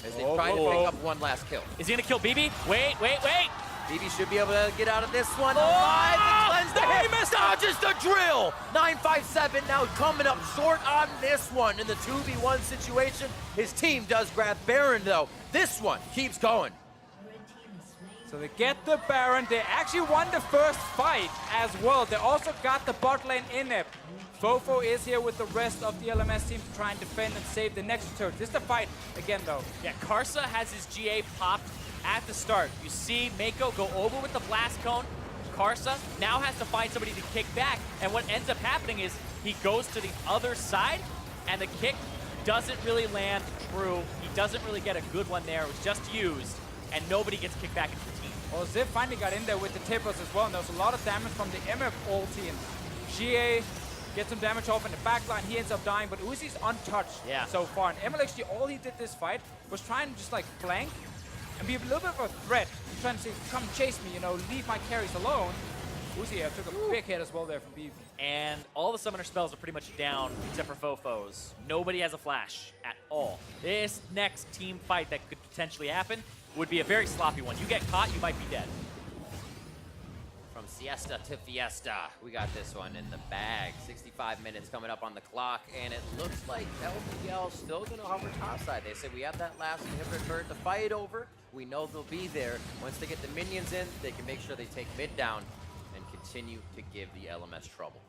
as they try to pick up one last kill. Is he gonna kill BeBe? Wait. BeBe should be able to get out of this one Oh! alive and cleanse the No, hit. he missed Dodges the drill. 957 now coming up short on this one in the 2v1 situation. His team does grab Baron though. This one keeps going. So they get the Baron. They actually won the first fight as well. They also got the bot lane in it. FoFo is here with the rest of the LMS team to try and defend and save the next turret. This is the fight again though. Yeah, Karsa has his GA popped at the start. You see Meiko go over with the blast cone. Karsa now has to find somebody to kick back, and what ends up happening is he goes to the other side, and the kick doesn't really land true. He doesn't really get a good one there. It was just used, and nobody gets kicked back into the team. Well, Ziv finally got in there with the tippers as well, and there was a lot of damage from the MF ulti, and Xiye gets some damage off in the back line. He ends up dying, but Uzi's untouched so far. And Mlxg, all he did this fight was trying to just like flank and be a little bit of a threat. He's trying to say, come chase me, you know, leave my carries alone. Uzi took a big hit as well there from BeBe. And all the summoner spells are pretty much down except for FoFo's. Nobody has a flash at all. This next team fight that could potentially happen would be a very sloppy one. You get caught, you might be dead. From siesta to fiesta, we got this one in the bag. 65 minutes coming up on the clock, and it looks like LPL still going to hover topside. They said we have that last inhibitor turret to fight over. We know they'll be there. Once they get the minions in, they can make sure they take mid down and continue to give the LMS trouble.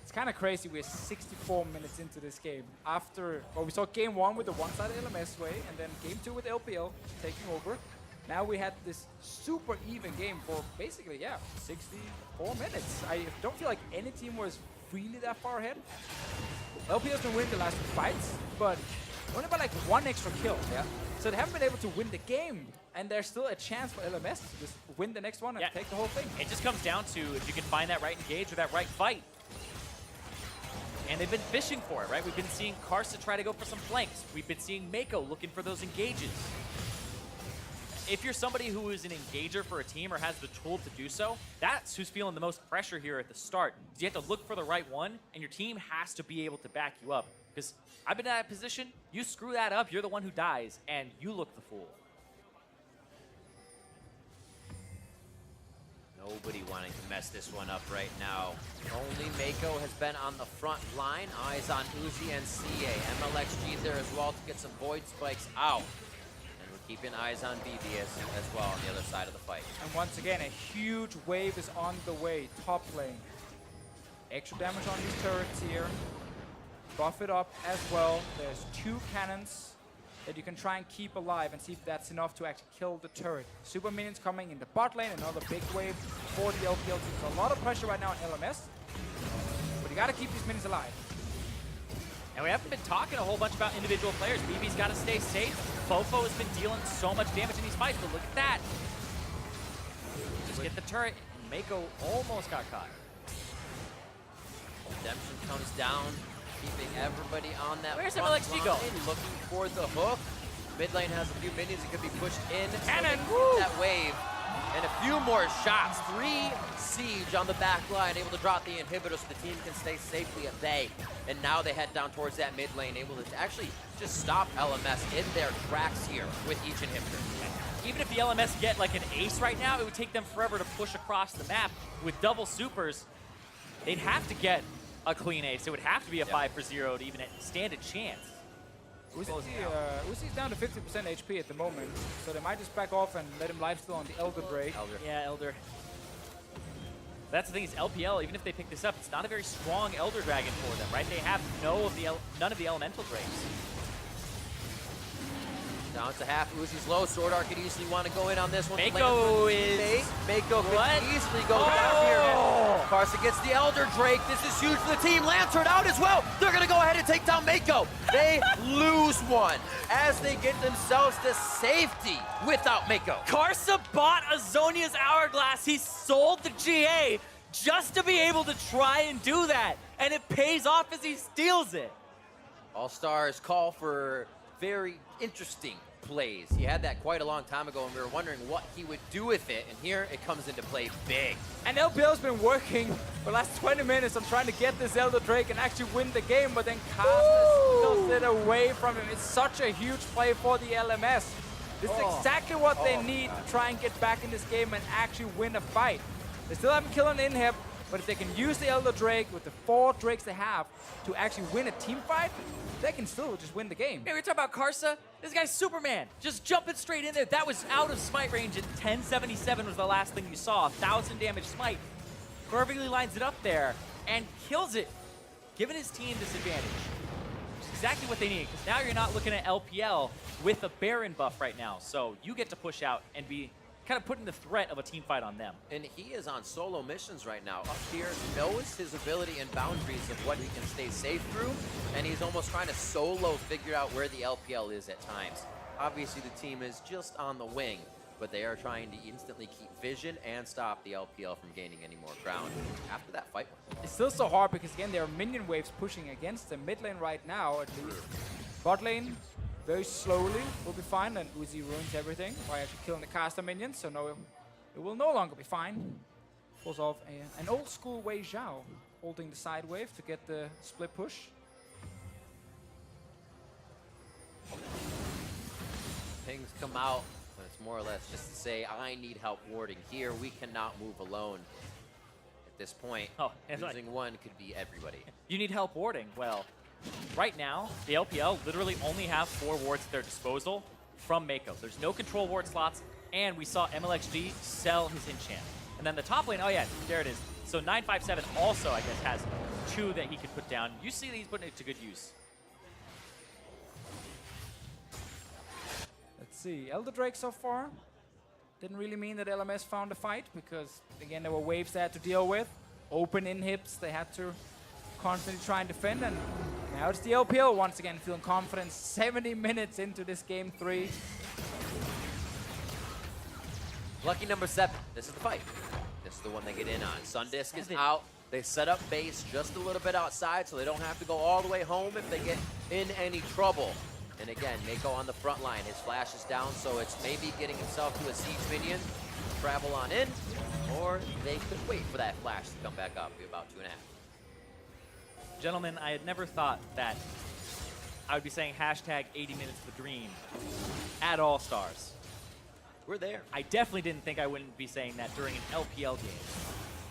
It's kind of crazy. We're 64 minutes into this game. After, well, we saw game 1 with the one-sided LMS way, and then game 2 with LPL taking over. Now we had this super even game for basically, 64 minutes. I don't feel like any team was really that far ahead. LPL's been winning the last 2 fights, but only by like 1 extra kill. Yeah. So they haven't been able to win the game, and there's still a chance for LMS to just win the next one and take the whole thing. It just comes down to if you can find that right engage or that right fight. And they've been fishing for it, right? We've been seeing Karsa try to go for some flanks. We've been seeing Meiko looking for those engages. If you're somebody who is an engager for a team or has the tool to do so, that's who's feeling the most pressure here at the start. You have to look for the right one, and your team has to be able to back you up. Because I've been in that position, you screw that up, you're the one who dies, and you look the fool. Nobody wanting to mess this one up right now. Only Meiko has been on the front line. Eyes on Uzi and Xiye. Mlxg there as well to get some void spikes out. And we're keeping eyes on BeBe as well on the other side of the fight. And once again, a huge wave is on the way, top lane. Extra damage on these turrets here. Buff it up as well. There's 2 cannons that you can try and keep alive and see if that's enough to actually kill the turret. Super minions coming in the bot lane, another big wave for the LPL team. So a lot of pressure right now on LMS, but you gotta keep these minions alive. And we haven't been talking a whole bunch about individual players. BeBe's got to stay safe. FoFo has been dealing so much damage in these fights, but look at that. Just get the turret, and Meiko almost got caught. Redemption comes down, keeping everybody on that Where's front Mlxg line, going? looking for the hook. Mid lane has a few minions that could be pushed in. Cannon! So that wave. And a few more shots. 3 siege on the back line, able to drop the inhibitor so the team can stay safely at bay. And now they head down towards that mid lane, able to actually just stop LMS in their tracks here with each inhibitor. Even if the LMS get like an ace right now, it would take them forever to push across the map. With double supers, they'd have to get a clean ace. It would have to be a 5 for 0 to even stand a chance. Uzi's down to 50% HP at the moment, so they might just back off and let him lifesteal on the Elder Drake. Yeah, Elder. That's the thing is LPL, even if they pick this up, it's not a very strong Elder Dragon for them, right? They have none of the Elemental Drakes. Down to half. Uzi's low. SwordArt could easily want to go in on this one. Meiko is... Meiko What? could easily go down here. Karsa gets the Elder Drake. This is huge for the team. Lantern out as well. They're going to go ahead to take down Meiko. They lose one as they get themselves to safety without Meiko. Karsa bought a Zhonya's Hourglass. He sold the GA just to be able to try and do that. And it pays off as he steals it. All-Stars call for very interesting plays. He had that quite a long time ago, and we were wondering what he would do with it, and here it comes into play big. And LPL's been working for the last 20 minutes on trying to get this Elder Drake and actually win the game, but then Karsa steals it away from him. It's such a huge play for the LMS. This is exactly what they need to try and get back in this game and actually win a fight. They still haven't killed an inhib, but if they can use the Elder Drake with the 4 Drakes they have to actually win a team fight, they can still just win the game. Hey, we're talking about Karsa. This guy's Superman. Just jumping straight in there. That was out of smite range, and 1077 was the last thing you saw. 1,000 damage smite. Perfectly lines it up there and kills it, giving his team this advantage. Which is exactly what they need, because now you're not looking at LPL with a Baron buff right now. So you get to push out and be kind of putting the threat of a team fight on them. And he is on solo missions right now. Up here, knows his ability and boundaries of what he can stay safe through, and he's almost trying to solo figure out where the LPL is at times. Obviously, the team is just on the wing, but they are trying to instantly keep vision and stop the LPL from gaining any more ground after that fight. It's still so hard because, again, there are minion waves pushing against them. Mid lane right now, at least. Bot lane, very slowly, will be fine, and Uzi ruins everything by actually killing the caster minions, so no, it will no longer be fine. Pulls off an old school Wei Zhao, holding the side wave to get the split push. Things come out, but it's more or less just to say, I need help warding here. We cannot move alone. At this point, losing one could be everybody. You need help warding. Well, right now, the LPL literally only have 4 wards at their disposal from Meiko. There's no control ward slots, and we saw Mlxg sell his enchant. And then the top lane, oh yeah, there it is. So 957 also, I guess, has 2 that he could put down. You see that he's putting it to good use. Let's see, Elder Drake so far. Didn't really mean that LMS found a fight, because, again, there were waves they had to deal with. Open inhibs they had to constantly try and defend, and now it's the LPL once again feeling confident 70 minutes into this game 3. Lucky number 7. This is the fight. This is the one they get in on. Sundisk is out. They set up base just a little bit outside so they don't have to go all the way home if they get in any trouble. And again, Meiko on the front line. His flash is down, so it's maybe getting himself to a siege minion, travel on in, or they could wait for that flash to come back up. Be about 2.5. Gentlemen, I had never thought that I would be saying hashtag 80 minutes of the dream at All-Stars. We're there. I definitely didn't think I wouldn't be saying that during an LPL game.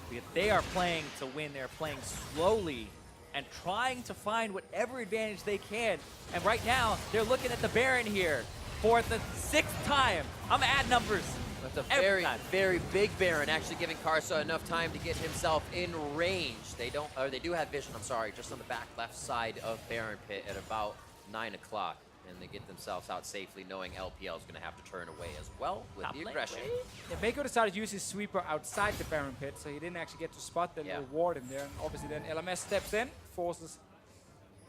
Because they are playing to win. They're playing slowly and trying to find whatever advantage they can. And right now, they're looking at the Baron here for the 6th time. I'm gonna add numbers. That's a very, very big Baron, actually giving Karsa enough time to get himself in range. They don't, or they do have vision, I'm sorry, just on the back left side of Baron Pit at about 9 o'clock. And they get themselves out safely, knowing LPL is going to have to turn away as well with the aggression. Yeah, Meiko decided to use his sweeper outside the Baron Pit, so he didn't actually get to spot the little ward in there. And obviously then LMS steps in, forces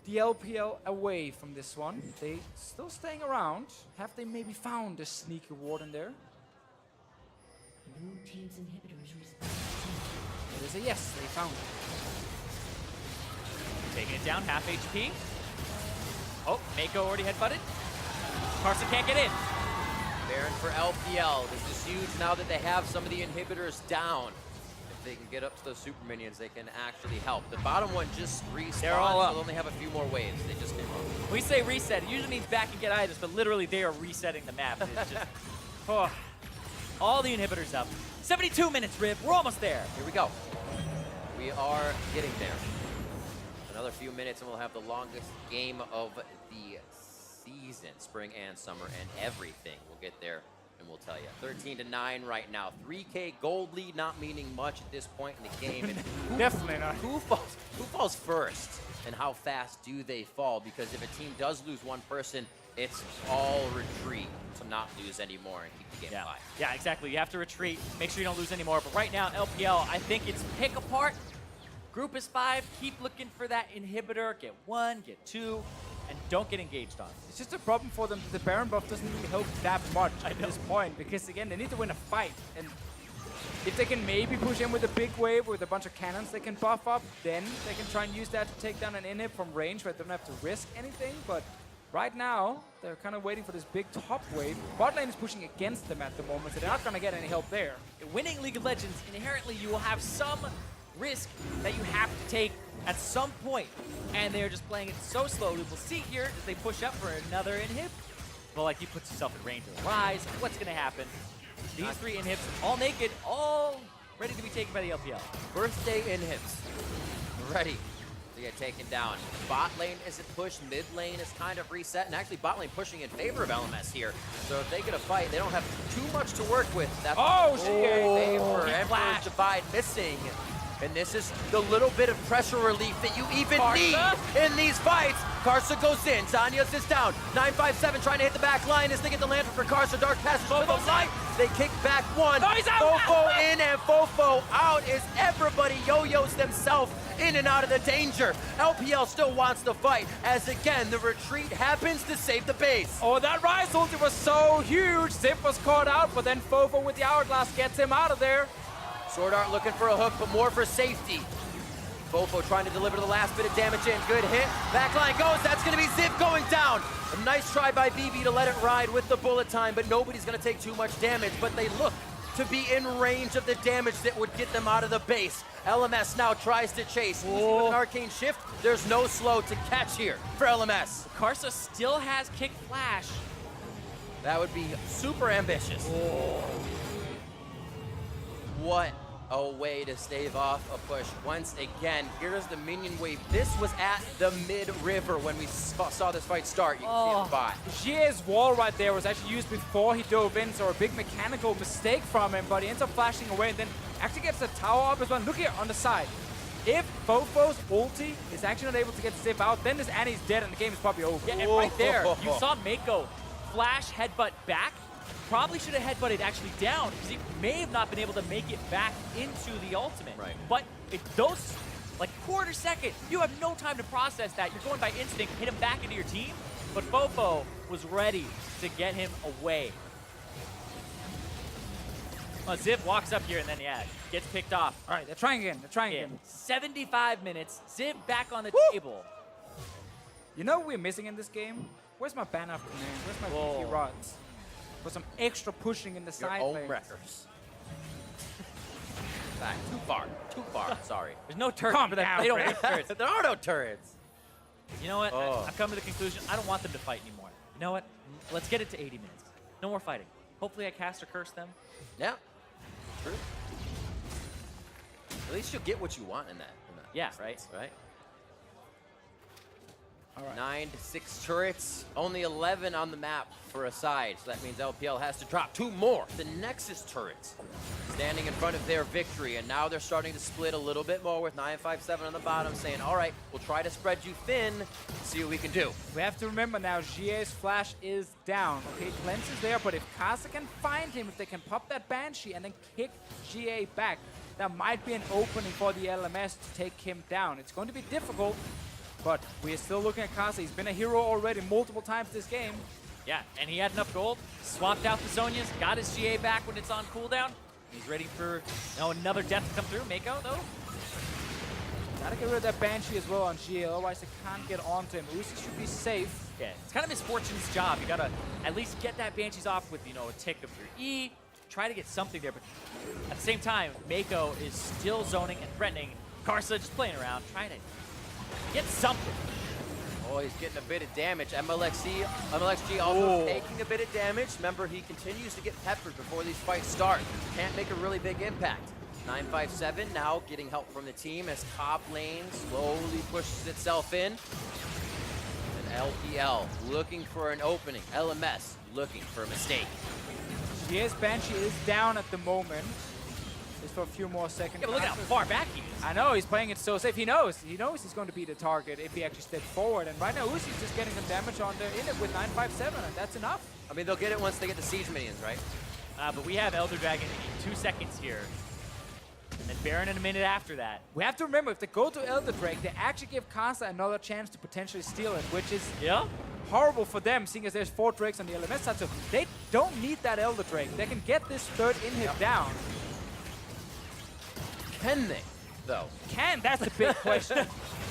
the LPL away from this one. They still staying around. Have they maybe found a sneaky ward in there? Blue team's inhibitors It is a yes, they found it. Taking it down, half HP. Oh, Meiko already headbutted. Karsa can't get in. Baron for LPL. This is huge now that they have some of the inhibitors down. If they can get up to those super minions, they can actually help. The bottom one just respawned, They're all up. so they'll only have a few more waves. They just came up. We say reset. It usually means back and get items, but literally they are resetting the map. It's just, oh, all the inhibitors up. 72 minutes, Rib. We're almost there. Here we go. We are getting there. Another few minutes and we'll have the longest game of the season, spring and summer and everything. We'll get there and we'll tell you. 13-9 right now. 3K gold lead not meaning much at this point in the game. And Definitely not. Who falls first and how fast do they fall? Because if a team does lose one person, it's all retreat to not lose anymore and keep the game alive. Yeah, exactly. You have to retreat. Make sure you don't lose anymore. But right now, LPL, I think it's pick apart, Group is 5. Keep looking for that inhibitor. Get 1, get 2, and don't get engaged on. It's just a problem for them. The Baron buff doesn't really help that much at this point because, again, they need to win a fight. And if they can maybe push in with a big wave with a bunch of cannons they can buff up, then they can try and use that to take down an inhib from range where they don't have to risk anything. But right now, they're kind of waiting for this big top wave. Bot lane is pushing against them at the moment, so they're not going to get any help there. Winning League of Legends, inherently you will have some risk that you have to take at some point, and they're just playing it so slowly. We'll see here as they push up for another inhib. Well, like, he puts himself in range of the Ryze. What's going to happen? These 3 inhibs, all naked, all ready to be taken by the LPL. Birthday inhibs. Ready to get taken down. Bot lane isn't pushed. Mid lane is kind of reset. And actually, bot lane pushing in favor of LMS here. So if they get a fight, they don't have too much to work with. That's favor. Emperor's Divide missing. And this is the little bit of pressure relief that you even need in these fights. Karsa goes in. Zanyas is down. 957 trying to hit the back line as they get the lantern for Karsa. Dark passes for the light. They kick back 1. FoFo in and FoFo out as everybody yo-yos themselves in and out of the danger. LPL still wants to fight as, again, the retreat happens to save the base. Oh, that Ryze ulti was so huge. Ziv was caught out, but then FoFo with the hourglass gets him out of there. SwordArt looking for a hook, but more for safety. FoFo trying to deliver the last bit of damage in. Good hit. Backline goes. That's going to be Ziv going down. A nice try by BeBe to let it ride with the bullet time, but nobody's going to take too much damage. But they look to be in range of the damage that would get them out of the base. LMS now tries to chase. With an arcane shift, there's no slow to catch here for LMS. Karsa still has kick flash. That would be super ambitious. What a way to stave off a push. Once again, here's the minion wave. This was at the mid-river when we saw this fight start. You can see the bot. Xiye's wall right there was actually used before he dove in, so a big mechanical mistake from him, but he ends up flashing away and then actually gets the tower up as well. Look here on the side. If FoFo's ulti is actually not able to get Ziv out, then this Annie's dead and the game is probably over. Yeah, and right there, you saw Meiko flash headbutt back. Probably should have headbutted actually down because he may have not been able to make it back into the ultimate. Right. But if those, like quarter second, you have no time to process that. You're going by instinct, hit him back into your team. But FoFo was ready to get him away. Ziv walks up here and then, yeah, gets picked off. All right, they're trying again. They're trying again. 75 minutes. Ziv back on the table. You know what we're missing in this game? Where's my banner of command? Where's my BT rods? For some extra pushing in the side Your own lanes. wreckers. Back. Too far. Sorry. There's no turrets. Calm for that. down, They don't Fred. make turrets. There are no turrets. You know what? I've come to the conclusion, I don't want them to fight anymore. You know what? Let's get it to 80 minutes. No more fighting. Hopefully I cast or curse them. Yeah. True. At least you'll get what you want in that. Yeah, right? Right? All right. 9 to 6 turrets, only 11 on the map for a side. So that means LPL has to drop 2 more. The Nexus turrets standing in front of their victory. And now they're starting to split a little bit more with 957 on the bottom saying, all right, we'll try to spread you thin, see what we can do. We have to remember now, Xiye's flash is down. Okay, Cleanse is there, but if Karsa can find him, if they can pop that Banshee and then kick Xiye back, there might be an opening for the LMS to take him down. It's going to be difficult, but we are still looking at Karsa. He's been a hero already multiple times this game. Yeah, and he had enough gold, swapped out the Zhonya's, got his Xiye back when it's on cooldown. He's ready for another death to come through. Meiko, though. Gotta get rid of that Banshee as well on Xiye, otherwise they can't get onto him. Uzi should be safe. Yeah, it's kind of Misfortune's job. You gotta at least get that Banshees off with, a tick of your E, try to get something there, but at the same time, Meiko is still zoning and threatening. Karsa just playing around, trying to get something. Oh, he's getting a bit of damage. Mlxg also taking a bit of damage. Remember, he continues to get peppered before these fights start. Can't make a really big impact. 957 now getting help from the team as top lane slowly pushes itself in. And LPL looking for an opening. LMS looking for a mistake. Xiye's Banshee is down at the moment. Just for a few more seconds. Yeah, but look at how far back he is. I know, he's playing it so safe. He knows he's going to be the target if he actually steps forward. And right now, Uzi's just getting some damage on the inhib with 957, and that's enough. I mean, they'll get it once they get the siege minions, right? But we have Elder Dragon in 2 seconds here. and then Baron in a minute after that. We have to remember, if they go to Elder Drake, they actually give Karsa another chance to potentially steal it, which is horrible for them, seeing as there's 4 Drakes on the LMS side. So they don't need that Elder Drake. They can get this third inhib down. Can they, though? That's the big question.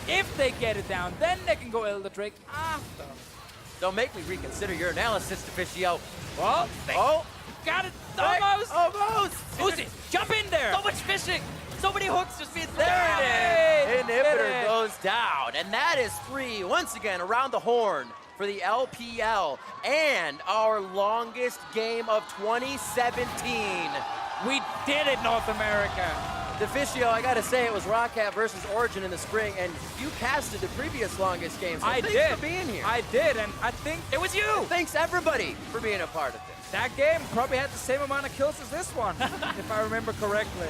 If they get it down, then they can go Elder Drake after. Don't make me reconsider your analysis, Deficio. Well, got it almost. Almost. Uzi, jump in there. So much fishing. So many hooks just being There it is. Inhibitor it. goes down. And that is 3, once again, around the horn for the LPL. And our longest game of 2017. We did it, North America. Deficio, I gotta say, it was Rockcat versus Origin in the spring, and you casted the previous longest game. So I thanks did. for being here. I did, and I think It was you. Thanks everybody for being a part of this. that game probably had the same amount of kills as this one, if I remember correctly.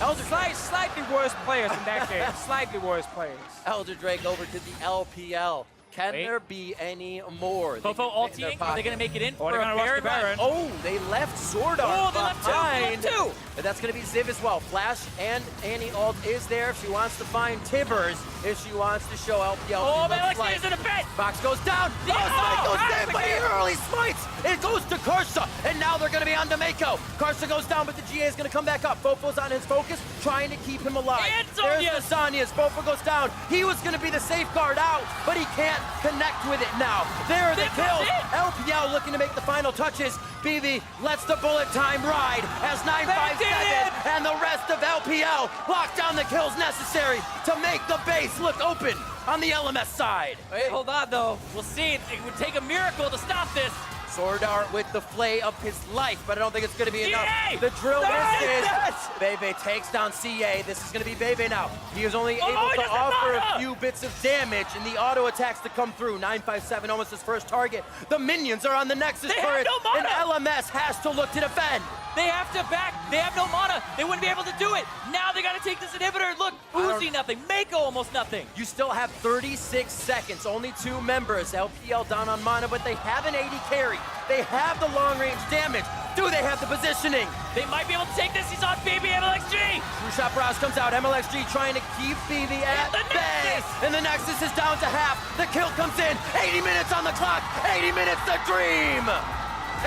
Elder Slightly worse players in that game. Slightly worse players. Elder Drake over to the LPL. Can Wait. there be any more? They FoFo can fit in their ulting. Are they pocket. going to make it in Or for they're a gonna rush the Baron? Baron. Oh, they left SwordArt Oh, they left two. They behind. left two. And that's going to be Ziv as well. Flash and Annie ult is there if she wants to find Tibbers, if she wants to show LPL. Oh, what she looks Mlxg is in a bed. Box goes down. Yeah. Oh, Smite goes Oh, in, but he early smites. It goes to Karsa, and now they're going to be on to Meiko. Karsa goes down, but the GA is going to come back up. FoFo's on his focus, trying to keep him alive. And There's the Sonya's. FoFo goes down. He was going to be the safeguard out, but he can't connect with it now. There are the That's kills. it. LPL looking to make the final touches. BeBe lets the bullet time ride as 957 and the rest of LPL lock down the kills necessary to make the base look open on the LMS side. Wait, hold on, though. We'll see. It would take a miracle to stop this. SwordArt with the flay of his life, but I don't think it's going to be enough. Xiye! The drill misses. Yes! BeBe takes down Xiye. This is going to be BeBe now. He is only Oh, able he to doesn't offer a matter! few bits of damage, and the auto attacks to come through. 957 almost his first target. The minions are on the Nexus They have turret, no mana! and LMS has to look to defend. They have to back. They have no mana. They wouldn't be able to do it. Now they got to take this inhibitor. Look, Uzi nothing. Meiko almost nothing. You still have 36 seconds. Only 2 members. LPL down on mana, but they have an 80 carry. They have the long-range damage. Do they have the positioning? They might be able to take this. He's on BeBe Mlxg. True Shot Barrage comes out. Mlxg trying to keep BeBe at the bay. Nexus! And the Nexus is down to half. The kill comes in. 80 minutes on the clock. 80 minutes to dream.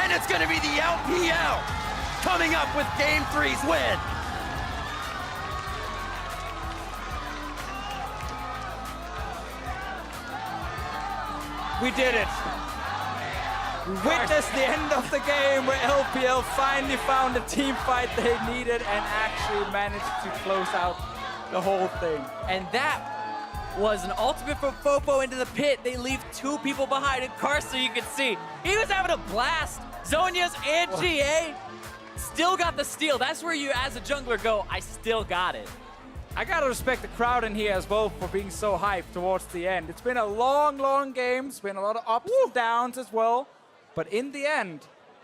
And it's going to be the LPL coming up with Game 3's win. We did it. We witnessed the end of the game where LPL finally found the team fight they needed and actually managed to close out the whole thing. And that was an ultimate from FoFo into the pit. They leave 2 people behind. And Karsa, you can see, he was having a blast. Zonia's and GA still got the steal. That's where you, as a jungler, go, I still got it. I gotta respect the crowd in here as well for being so hyped towards the end. It's been a long, long game. It's been a lot of ups and downs as well. But in the end,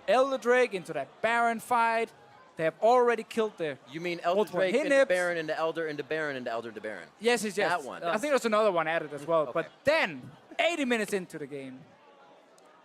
Elder Drake into that Baron fight. They have already killed their You mean Elder multiple Drake into inhibs. Baron into Elder into Baron into Elder to Baron? Yes, yes, yes. That one. I think there's another one added as well. Okay. But then, 80 minutes into the game,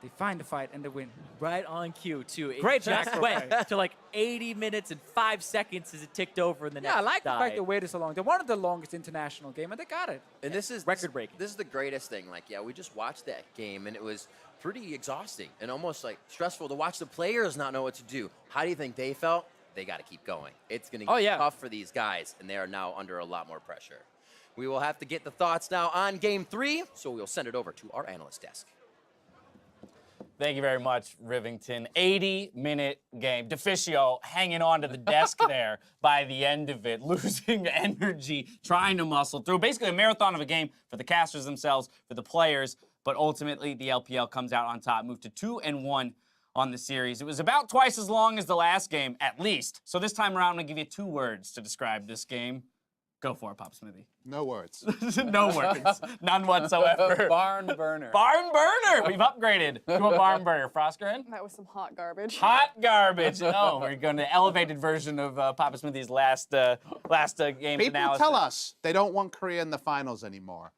they find the fight and they win. Right on cue, too. It Great just macro went play. to like 80 minutes and 5 seconds as it ticked over in the next Yeah, I like the fact died. they waited so long. They wanted the longest international game, and they got it. And this is Record-breaking. This is the greatest thing. Like, yeah, we just watched that game, and it was pretty exhausting and almost like stressful to watch the players not know what to do. How do you think they felt? They got to keep going. It's going to Oh, get yeah. tough for these guys, and they are now under a lot more pressure. We will have to get the thoughts now on Game 3, so we'll send it over to our analyst desk. Thank you very much, Rivington. 80-minute game. Deficio hanging on to the desk there by the end of it, losing energy, trying to muscle through. Basically a marathon of a game for the casters themselves, for the players, but ultimately the LPL comes out on top, moved to 2-1 on the series. It was about twice as long as the last game, at least. So this time around, I'm gonna give you 2 words to describe this game. Go for it, Pop Smithy. No words. No words. None whatsoever. Barn burner. Barn burner! We've upgraded to a barn burner. Frostgren? That was some hot garbage. Hot garbage. Oh, we're going to the elevated version of Papa Smithy's last game People analysis. tell us they don't want Korea in the finals anymore.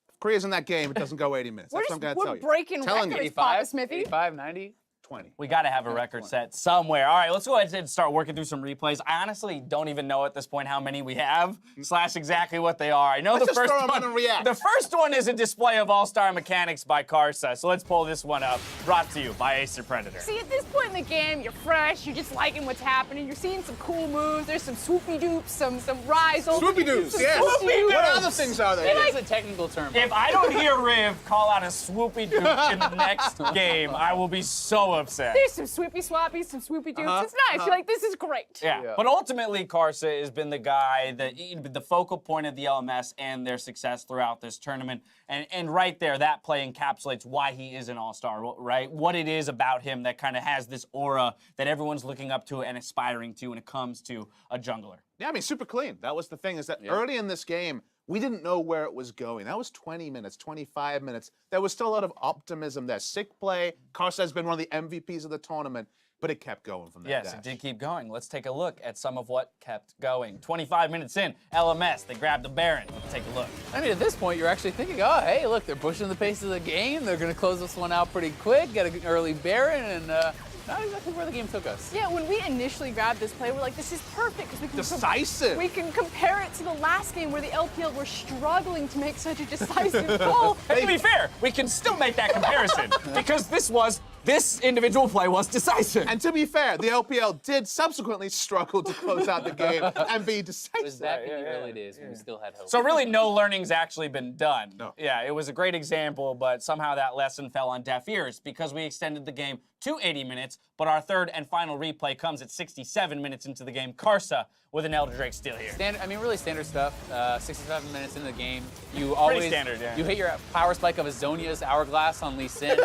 If Korea's in that game, it doesn't go 80 minutes. We're That's what I'm going to tell we're you. breaking Telling records, you. Papa Smithy. 85, 90. 20. We got to have a record set somewhere. All right, let's go ahead and start working through some replays. I honestly don't even know at this point how many we have / exactly what they are. I know Let's the just first throw 'em one. in and react. The first one is a display of all-star mechanics by Karsa. So let's pull this one up. Brought to you by Acer Predator. See, at this point in the game, you're fresh, you're just liking what's happening, you're seeing some cool moves, there's some swoopy doops, some Ryze. Swoopy doops, yes. Swoopy What doops. other things are there? It is a technical term. If I don't hear Riv call out a swoopy doop in the next game, I will be so upset. There's some swoopy swappies, some swoopy doops. It's nice. You're like, this is great. Yeah. But ultimately, Karsa has been the guy, the focal point of the LMS and their success throughout this tournament. And right there, that play encapsulates why he is an all-star, right? What it is about him that kind of has this aura that everyone's looking up to and aspiring to when it comes to a jungler. Yeah, I mean, super clean. That was the thing, is that early in this game, we didn't know where it was going. That was 20 minutes, 25 minutes. There was still a lot of optimism there. Sick play. Karsa has been one of the MVPs of the tournament, but it kept going from that Yes, dash. it did keep going. Let's take a look at some of what kept going. 25 minutes in, LMS, they grabbed the Baron. Let's take a look. I mean, at this point, you're actually thinking, oh, hey, look, they're pushing the pace of the game. They're going to close this one out pretty quick, get an early Baron, and not exactly where the game took us. Yeah, when we initially grabbed this play, we're like, this is perfect because we can Decisive. we can compare it to the last game where the LPL were struggling to make such a decisive goal. And to be fair, we can still make that comparison because this individual play was decisive. And to be fair, the LPL did subsequently struggle to close out the game and be decisive. It was back in the early days when we still had hope. So really no learning's actually been done. No. Yeah, it was a great example, but somehow that lesson fell on deaf ears because we extended the game to 80 minutes, but our third and final replay comes at 67 minutes into the game. Karsa with an Elder Drake steal here. Really standard stuff. 67 minutes into the game. You always standard, yeah. You hit your power spike of Azonia's Hourglass on Lee Sin,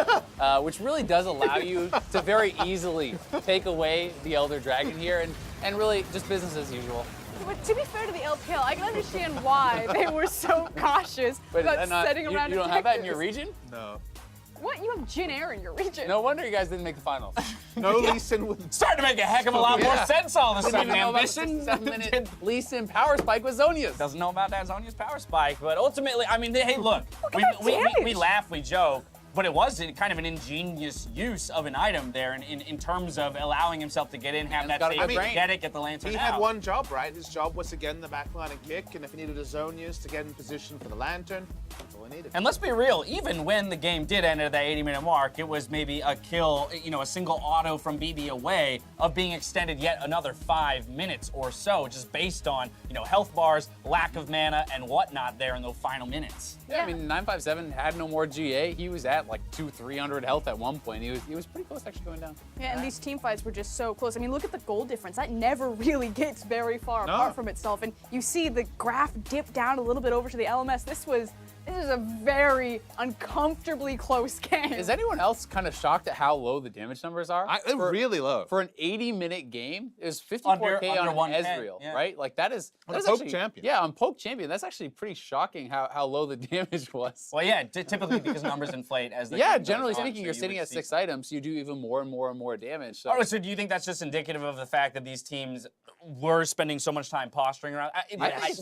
which really does allow you to very easily take away the Elder Dragon here, and really just business as usual. But to be fair to the LPL, I can understand why they were so cautious But about setting around you don't have that in your region? No. What? You have Jin Air in your region. No wonder you guys didn't make the finals. No Lee Sin with... Starting to make a heck of a lot more Yeah. sense all of a Didn't sudden. even know about the Ambition 67-minute Lee Sin power spike with Zonia's. doesn't know about that Zonia's power spike, but ultimately, I mean, hey, look, at that we damage. laugh, we joke, but it was kind of an ingenious use of an item there in terms of allowing himself to get in, have that Man's got a save, good brain. get it, get the lantern He out. had one job, right? His job was to get in the back line and kick, and if he needed a zone use to get in position for the lantern, that's all he needed. And let's be real, even when the game did end at that 80-minute mark, it was maybe a kill, a single auto from BeBe away of being extended yet another 5 minutes or so, just based on, health bars, lack of mana, and whatnot there in those final minutes. Yeah, I mean, 957 had no more GA. He was at like 200-300 health at one point. He was pretty close to actually going down. Yeah, and these team fights were just so close. I mean, look at the goal difference. That never really gets very far apart from itself. And you see the graph dip down a little bit over to the LMS. This is a very uncomfortably close game. Is anyone else kind of shocked at how low the damage numbers are? They're really low. For an 80-minute game, it was 54K under on 1K, Ezreal, yeah. right? Like that is On that's a Poke actually- champion. Yeah, on Poke champion. That's actually pretty shocking how low the damage was. Well, yeah, typically because numbers inflate as the Yeah, game goes generally on, speaking, so you're you sitting would at see 6 items, you do even more and more and more damage. So. All right, so do you think that's just indicative of the fact that these teams were spending so much time posturing around?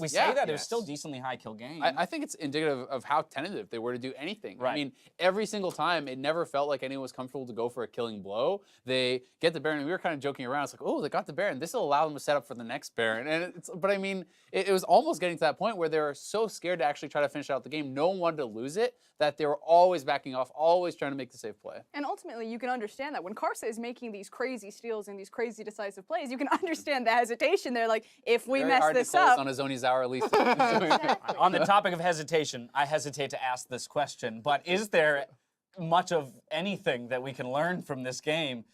We say that, it was still decently high kill game. I think it's indicative of how tentative they were to do anything. Right. I mean, every single time, it never felt like anyone was comfortable to go for a killing blow. They get the Baron, and we were kind of joking around. It's like, oh, they got the Baron. This will allow them to set up for the next Baron. But I mean, it was almost getting to that point where they were so scared to actually try to finish out the game. No one wanted to lose it, that they were always backing off, always trying to make the safe play. And ultimately, you can understand that when Karsa is making these crazy steals and these crazy decisive plays, you can understand the hesitation there. Like, if we Very mess hard this to close up, on a Zoni's hour at least. On the topic of hesitation, I hesitate to ask this question, but is there much of anything that we can learn from this game?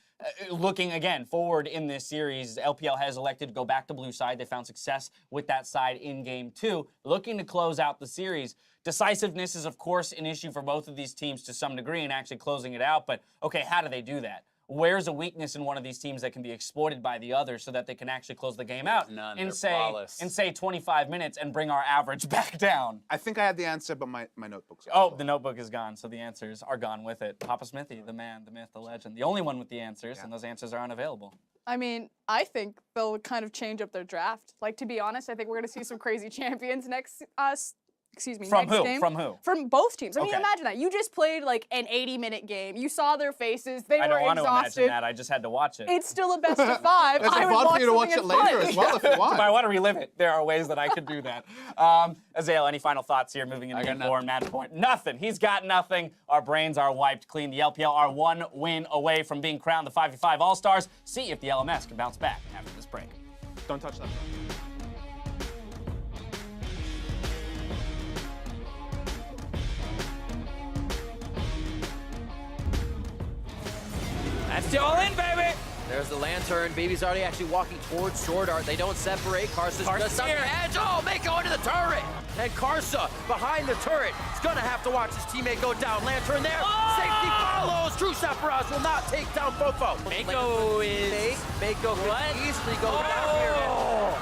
Looking again forward in this series, LPL has elected to go back to blue side. They found success with that side in game 2. Looking to close out the series. Decisiveness is, of course, an issue for both of these teams to some degree in actually closing it out. But, okay, how do they do that? Where's a weakness in one of these teams that can be exploited by the other so that they can actually close the game out None, in they're say flawless. 25 minutes and bring our average back down? I think I had the answer, but my notebook's gone. Oh, the notebook is gone, so the answers are gone with it. Papa Smithy, the man, the myth, the legend, the only one with the answers, and those answers are unavailable. I mean, I think they'll kind of change up their draft. Like, to be honest, I think we're going to see some crazy champions next excuse me, From next who? game. From who? From both teams. I mean, Okay. imagine that. You just played like an 80-minute game. You saw their faces. They I were don't want to imagine exhausted. that. I just had to watch it. It's still a best of 5. It's I would fun for you to watch something it later fun. as well if you want. If I want to relive it, there are ways that I could do that. Azale, any final thoughts here moving into I got game 4 and match point? Nothing. He's got nothing. Our brains are wiped clean. The LPL are 1 win away from being crowned the 5v5 All-Stars. See if the LMS can bounce back after this break. Don't touch that. That's the all in, baby. There's the lantern. BeBe's already actually walking towards SwordArt. They don't separate. Karsa's just on the edge. Oh, Meiko into the turret. And Karsa behind the turret. He's going to have to watch his teammate go down. Lantern there. Oh! Safety follows. True Saparaz will not take down FoFo. Meiko is... Meiko could easily go down here.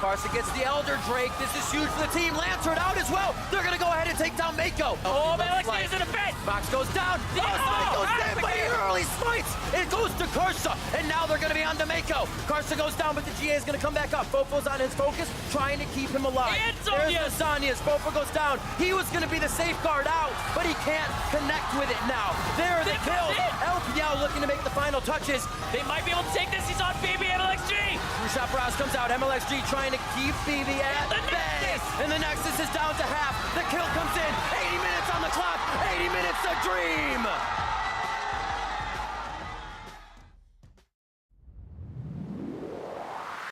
Karsa gets the Elder Drake. This is huge for the team. Lantern out as well. They're going to go ahead and take down Meiko. Oh, Mlxg is in a bed. Box goes down. Oh, Meiko's dead, but he early smites. It goes to Karsa, and now they're going to be on to Meiko. Karsa goes down, but the GA is going to come back up. FoFo's on his focus, trying to keep him alive. And There's the Zhonya's. FoFo goes down. He was going to be the safeguard out, but he can't connect with it now. There are the kills. LPL looking to make the final touches. They might be able to take this. He's on BeBe Mlxg. True Saparaz comes out. Mlxg trying to keep BeBe at the bay. Nexus. And the Nexus is down to half. The kill comes in. 80 minutes on the clock. 80 minutes a dream.